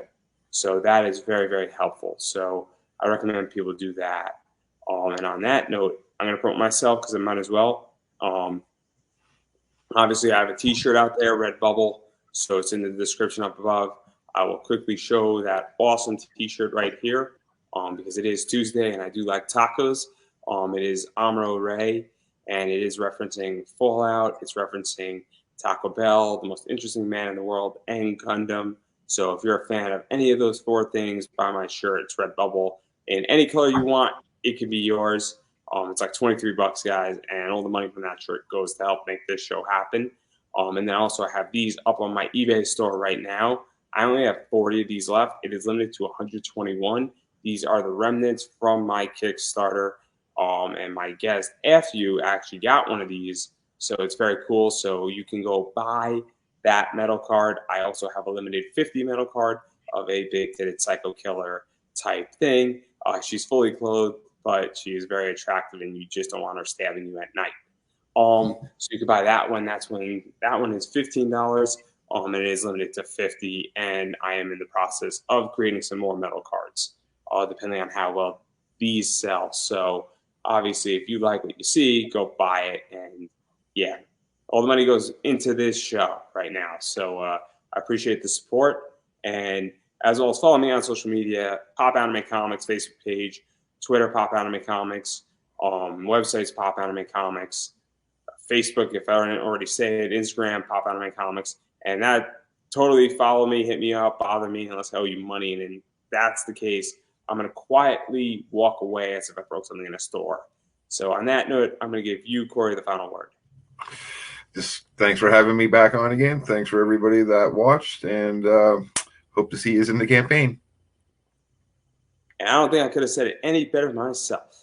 So that is very, very helpful. So I recommend people do that. And on that note, I'm going to promote myself because I might as well. Obviously, I have a T-shirt out there, Redbubble, so it's in the description up above. I will quickly show that awesome T-shirt right here, because it is Tuesday and I do like tacos. It is Amro Ray, and it is referencing Fallout. It's referencing Taco Bell, the most interesting man in the world, and Gundam. So if you're a fan of any of those 4 things, buy my shirt. It's Redbubble in any color you want. It can be yours. It's like $23, guys, and all the money from that shirt goes to help make this show happen. And then also I have these up on my eBay store right now. I only have 40 of these left. It is limited to 121. These are the remnants from my Kickstarter. And my guest, after you, actually got one of these. So it's very cool. So you can go buy that metal card. I also have a limited 50 metal card of a big-titted psycho killer type thing. She's fully clothed, but she is very attractive, and you just don't want her stabbing you at night. So you can buy that one. That one is $15. And it is limited to 50. And I am in the process of creating some more metal cards, depending on how well these sell. So obviously, if you like what you see, go buy it. And yeah, all the money goes into this show right now. So I appreciate the support. And as well as follow me on social media, Pop Anime Comics Facebook page, Twitter, Pop Anime Comics, websites, Pop Anime Comics, Facebook, if I didn't already say it, Instagram, Pop Anime Comics. And that totally follow me, hit me up, bother me unless I owe you money. And if that's the case, I'm going to quietly walk away as if I broke something in a store. So on that note, I'm going to give you, Corey, the final word. Just thanks for having me back on again. Thanks for everybody that watched, and hope to see you in the campaign. And I don't think I could have said it any better myself.